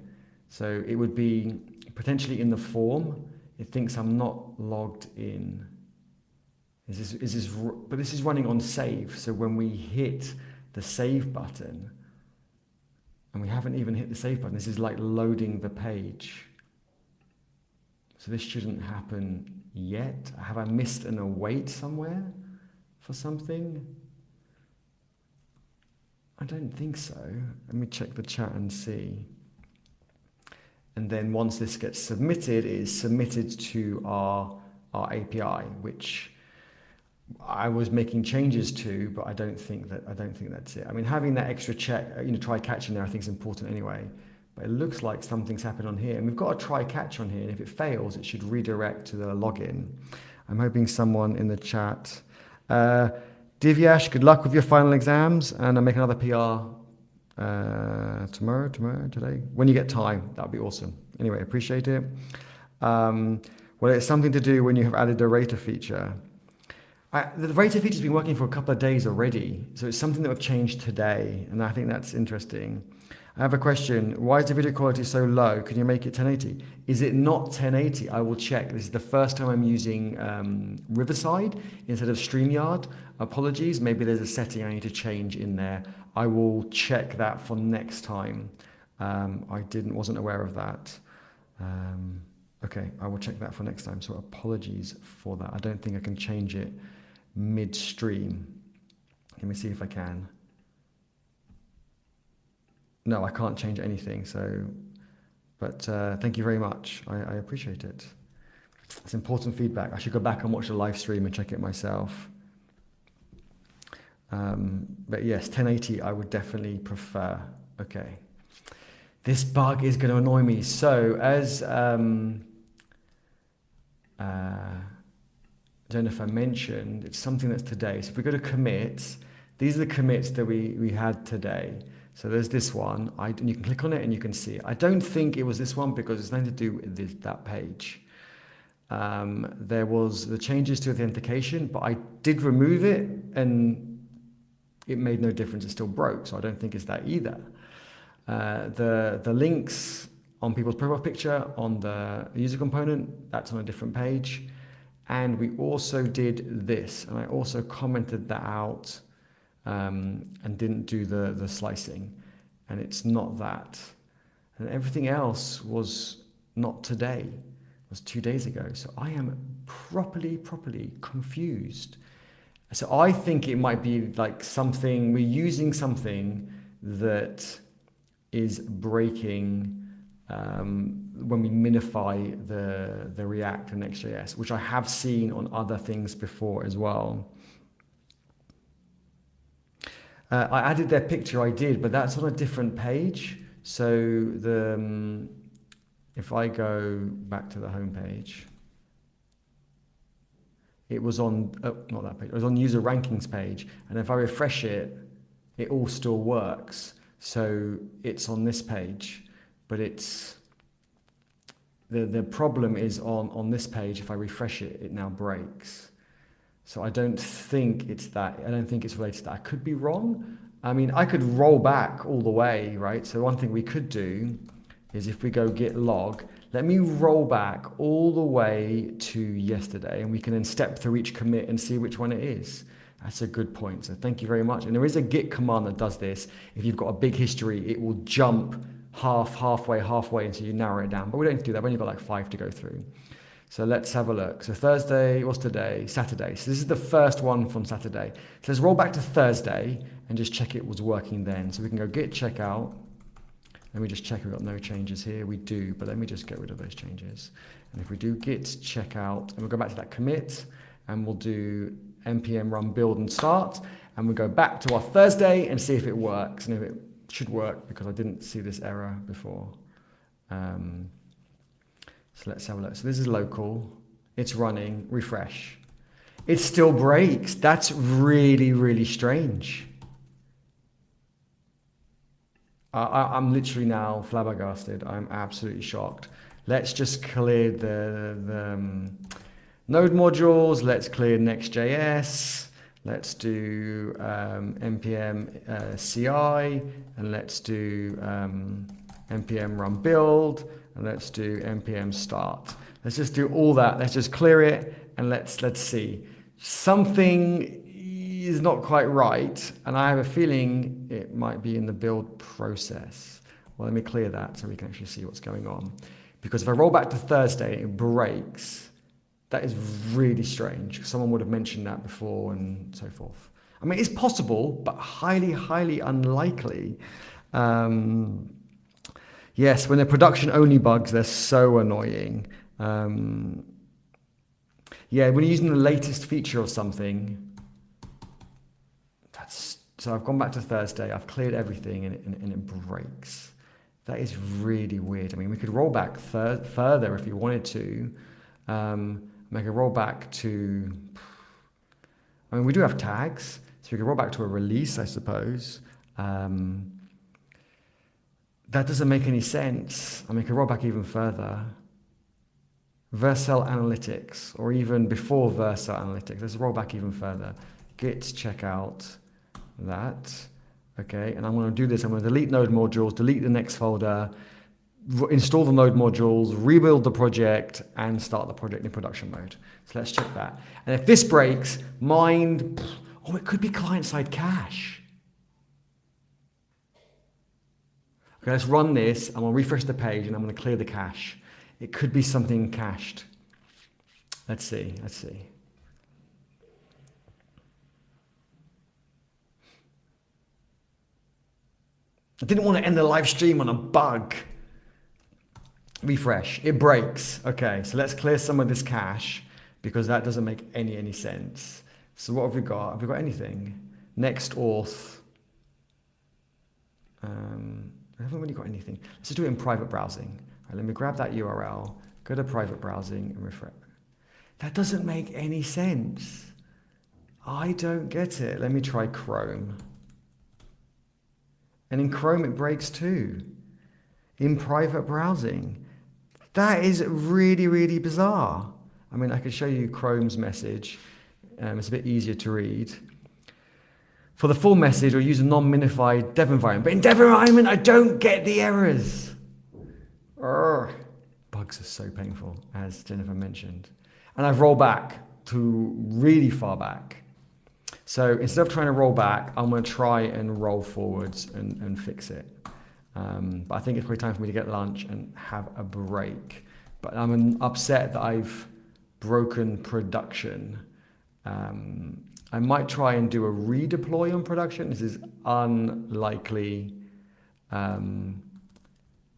So it would be potentially in the form. It thinks I'm not logged in. But this is running on save. So when we hit the save button, and we haven't even hit the save button, this is like loading the page. So this shouldn't happen yet. Have I missed an await somewhere for something? I don't think so. Let me check the chat and see. And then once this gets submitted, it is submitted to our API, which I was making changes to, but I don't think that's it. I mean, having that extra check, try catch in there, I think is important anyway. But it looks like something's happened on here, and we've got a try catch on here. And if it fails, it should redirect to the login. I'm hoping someone in the chat. Divyash, good luck with your final exams, and I'll make another PR today. When you get time, that would be awesome. Anyway, appreciate it. Well, it's something to do when you have added the rater feature. The rater feature has been working for a couple of days already, so it's something that we've changed today, and I think that's interesting. I have a question. Why is the video quality so low? Can you make it 1080? Is it not 1080? I will check. This is the first time I'm using Riverside instead of StreamYard. Apologies. Maybe there's a setting I need to change in there. I will check that for next time. I wasn't aware of that. Okay, I will check that for next time. So apologies for that. I don't think I can change it midstream. Let me see if I can. No, I can't change anything. But thank you very much. I appreciate it. It's important feedback. I should go back and watch the live stream and check it myself. But yes, 1080 I would definitely prefer. Okay. This bug is going to annoy me. So as Jennifer mentioned, it's something that's today. So if we go to commits, these are the commits that we had today. So there's this one, and you can click on it and you can see it. I don't think it was this one because it's nothing to do with that page. There was the changes to authentication, but I did remove it and it made no difference. It still broke, so I don't think it's that either. The links on people's profile picture on the user component, that's on a different page. And we also did this, and I also commented that out and didn't do the slicing, and it's not that. And everything else was not today, it was 2 days ago. So I am properly confused. So I think it might be like we're using something that is breaking when we minify the React and Next.js, which I have seen on other things before as well. I added their picture, I did, but that's on a different page. So if I go back to the home page, it was on, not that page, it was on user rankings page. And if I refresh it, it all still works. So it's on this page, but it's, the problem is on this page. If I refresh it, it now breaks. So I don't think it's that. I don't think it's related to that. I could be wrong. I mean, I could roll back all the way, right? So one thing we could do is if we go git log, let me roll back all the way to yesterday, and we can then step through each commit and see which one it is. That's a good point. So thank you very much. And there is a git command that does this. If you've got a big history, it will jump halfway until you narrow it down. But we don't do that. We've only got like 5 to go through. So let's have a look. So Thursday, what's today? Saturday. So this is the first one from Saturday. So let's roll back to Thursday and just check it was working then. So we can go git checkout. Let me just check we've got no changes here. We do, but let me just get rid of those changes. And if we do git checkout, and we'll go back to that commit, and we'll do npm run build and start, and we'll go back to our Thursday and see if it works. And if it should work, because I didn't see this error before. So let's have a look. So this is local. It's running. Refresh. It still breaks. That's really, really strange. I'm literally now flabbergasted. I'm absolutely shocked. Let's just clear the node modules. Let's clear Next.js. Let's do npm CI, and let's do npm run build, and let's do npm start. Let's just do all that. Let's just clear it, and let's see. Something is not quite right, and I have a feeling it might be in the build process. Well, let me clear that so we can actually see what's going on. Because if I roll back to Thursday and it breaks, that is really strange. Someone would have mentioned that before and so forth. I mean, it's possible, but highly, highly unlikely. Yes, when they're production-only bugs, they're so annoying. Yeah, when you're using the latest feature of something, so I've gone back to Thursday, I've cleared everything, and it breaks. That is really weird. I mean, we could roll back further if you wanted to. Make a roll back to, I mean, we do have tags, so we could roll back to a release, I suppose. That doesn't make any sense. I mean, we could roll back even further. Vercel Analytics, or even before Vercel Analytics. Let's roll back even further. Git check out that. Okay, and I'm going to do this. I'm going to delete node modules, delete the next folder, install the node modules, rebuild the project, and start the project in production mode. So let's check that. And if this breaks, mind, oh, it could be client-side cache. Okay, let's run this. I'm going to refresh the page, and I'm going to clear the cache. It could be something cached. Let's see. I didn't want to end the live stream on a bug. Refresh, it breaks. Okay, so let's clear some of this cache because that doesn't make any sense. So what have we got? Have we got anything? Next auth. I haven't really got anything. Let's just do it in private browsing. All right, let me grab that URL, go to private browsing and refresh. That doesn't make any sense. I don't get it. Let me try Chrome. And in Chrome, it breaks too. In private browsing. That is really bizarre. I mean, I could show you Chrome's message. It's a bit easier to read. For the full message, we'll use a non-minified dev environment. But in dev environment, I don't get the errors. Urgh. Bugs are so painful, as Jennifer mentioned. And I've rolled back to really far back. So instead of trying to roll back, I'm going to try and roll forwards and fix it. But I think it's probably time for me to get lunch and have a break. But I'm upset that I've broken production. I might try and do a redeploy on production. This is unlikely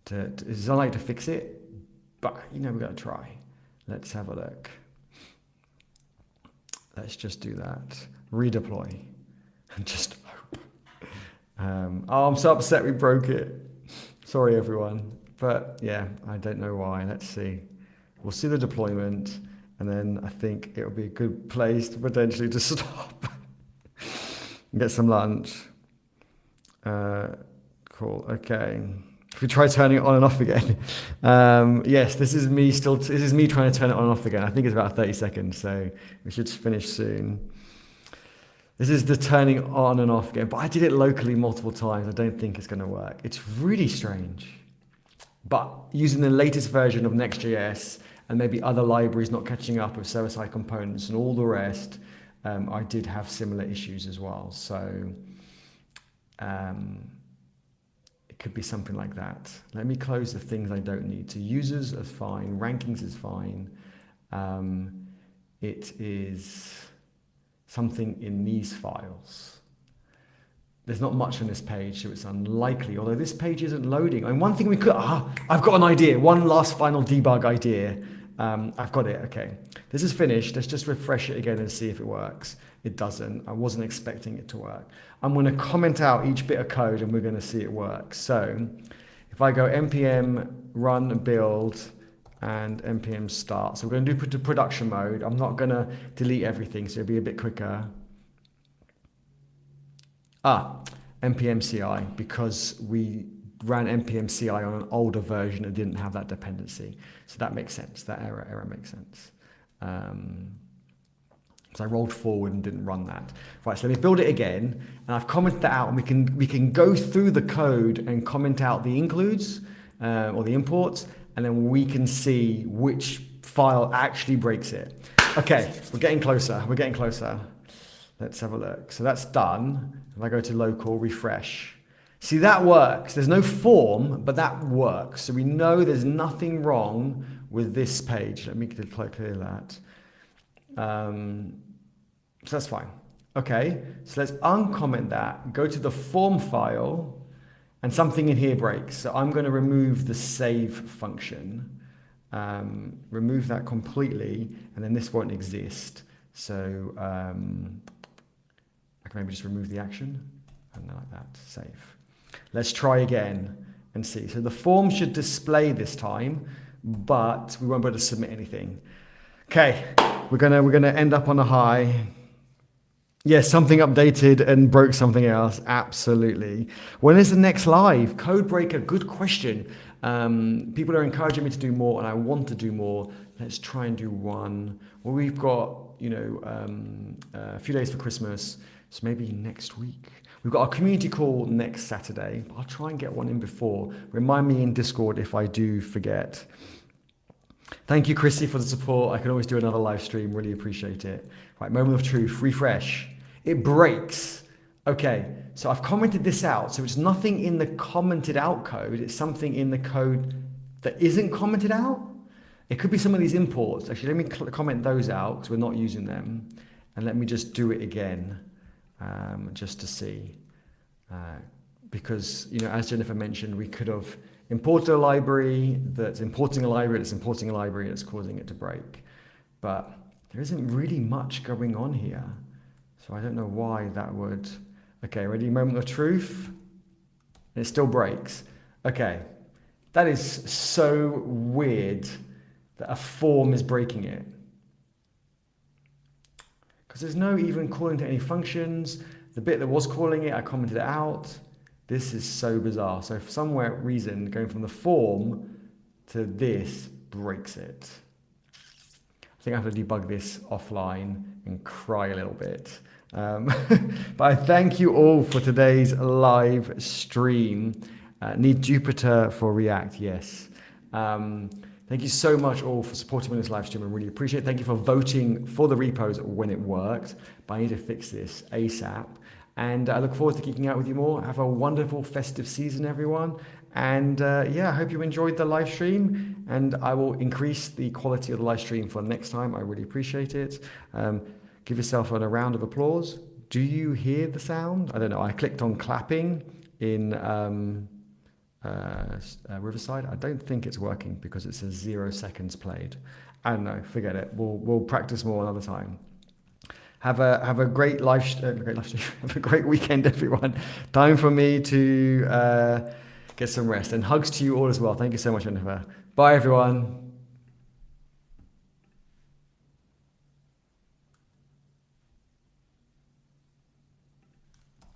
to fix it, but we've got to try. Let's have a look. Let's just do that. Redeploy and just hope. Oh, I'm so upset we broke it. Sorry, everyone. But yeah, I don't know why. Let's see. We'll see the deployment, and then I think it'll be a good place to potentially just stop and get some lunch. Cool. Okay. If we try turning it on and off again. Yes, this is me trying to turn it on and off again. I think it's about 30 seconds, so we should finish soon. This is the turning on and off again, but I did it locally multiple times. I don't think it's going to work. It's really strange. But using the latest version of NextJS and maybe other libraries not catching up with server-side components and all the rest, I did have similar issues as well. So it could be something like that. Let me close the things I don't need. So users is fine. Rankings is fine. It is something in these files. There's not much on this page, so it's unlikely, although this page isn't loading. And one thing we could, I've got an idea, one last final debug idea. I've got it, okay. This is finished, let's just refresh it again and see if it works. It doesn't, I wasn't expecting it to work. I'm gonna comment out each bit of code and we're gonna see it work. So, if I go npm run build, and npm start. So we're going to do production mode. I'm not going to delete everything, so it'll be a bit quicker. npm CI, because we ran npm CI on an older version and didn't have that dependency. So that makes sense. That error makes sense. So I rolled forward and didn't run that. Right, so let me build it again, and I've commented that out, and we can go through the code and comment out the includes or the imports, and then we can see which file actually breaks it. Okay, we're getting closer. We're getting closer. Let's have a look. So that's done. If I go to local, refresh. See, that works. There's no form, but that works. So we know there's nothing wrong with this page. Let me clear that. So that's fine. Okay, so let's uncomment that, go to the form file, and something in here breaks. So I'm going to remove the save function, remove that completely, and then this won't exist. So I can maybe just remove the action, and then like that, save. Let's try again and see. So the form should display this time, but we won't be able to submit anything. Okay, we're gonna end up on a high. Yes, something updated and broke something else. Absolutely. When is the next live? Codebreaker, good question. People are encouraging me to do more, and I want to do more. Let's try and do one. Well, we've got, you know, a few days for Christmas, so maybe next week. We've got our community call next Saturday. I'll try and get one in before. Remind me in Discord if I do forget. Thank you, Chrissy, for the support. I can always do another live stream. Really appreciate it. Right, moment of truth. Refresh. It breaks. Okay, so I've commented this out. So it's nothing in the commented out code. It's something in the code that isn't commented out. It could be some of these imports. Actually, let me comment those out because we're not using them. And let me just do it again just to see. Because, you know, as Jennifer mentioned, we could have imported a library that's importing a library that's importing a library that's causing it to break. But there isn't really much going on here. So I don't know why that would. Okay, ready? Moment of truth. And it still breaks. Okay, that is so weird that a form is breaking it. Because there's no even calling to any functions. The bit that was calling it, I commented it out. This is so bizarre. So for some reason, going from the form to this breaks it. I think I have to debug this offline and cry a little bit. But I thank you all for today's live stream. Need Jupyter for React, yes. Thank you so much all for supporting me in this live stream. I really appreciate it. Thank you for voting for the repos when it worked. But I need to fix this ASAP. And I look forward to geeking out with you more. Have a wonderful festive season, everyone. And yeah, I hope you enjoyed the live stream. And I will increase the quality of the live stream for next time. I really appreciate it. Give yourself a round of applause. Do you hear the sound? I don't know. I clicked on clapping in Riverside. I don't think it's working because it says 0 seconds played. I don't know. Forget it. We'll practice more another time. Have a great live stream. Have a great weekend, everyone. Time for me to get some rest. And hugs to you all as well. Thank you so much, Jennifer. Bye, everyone.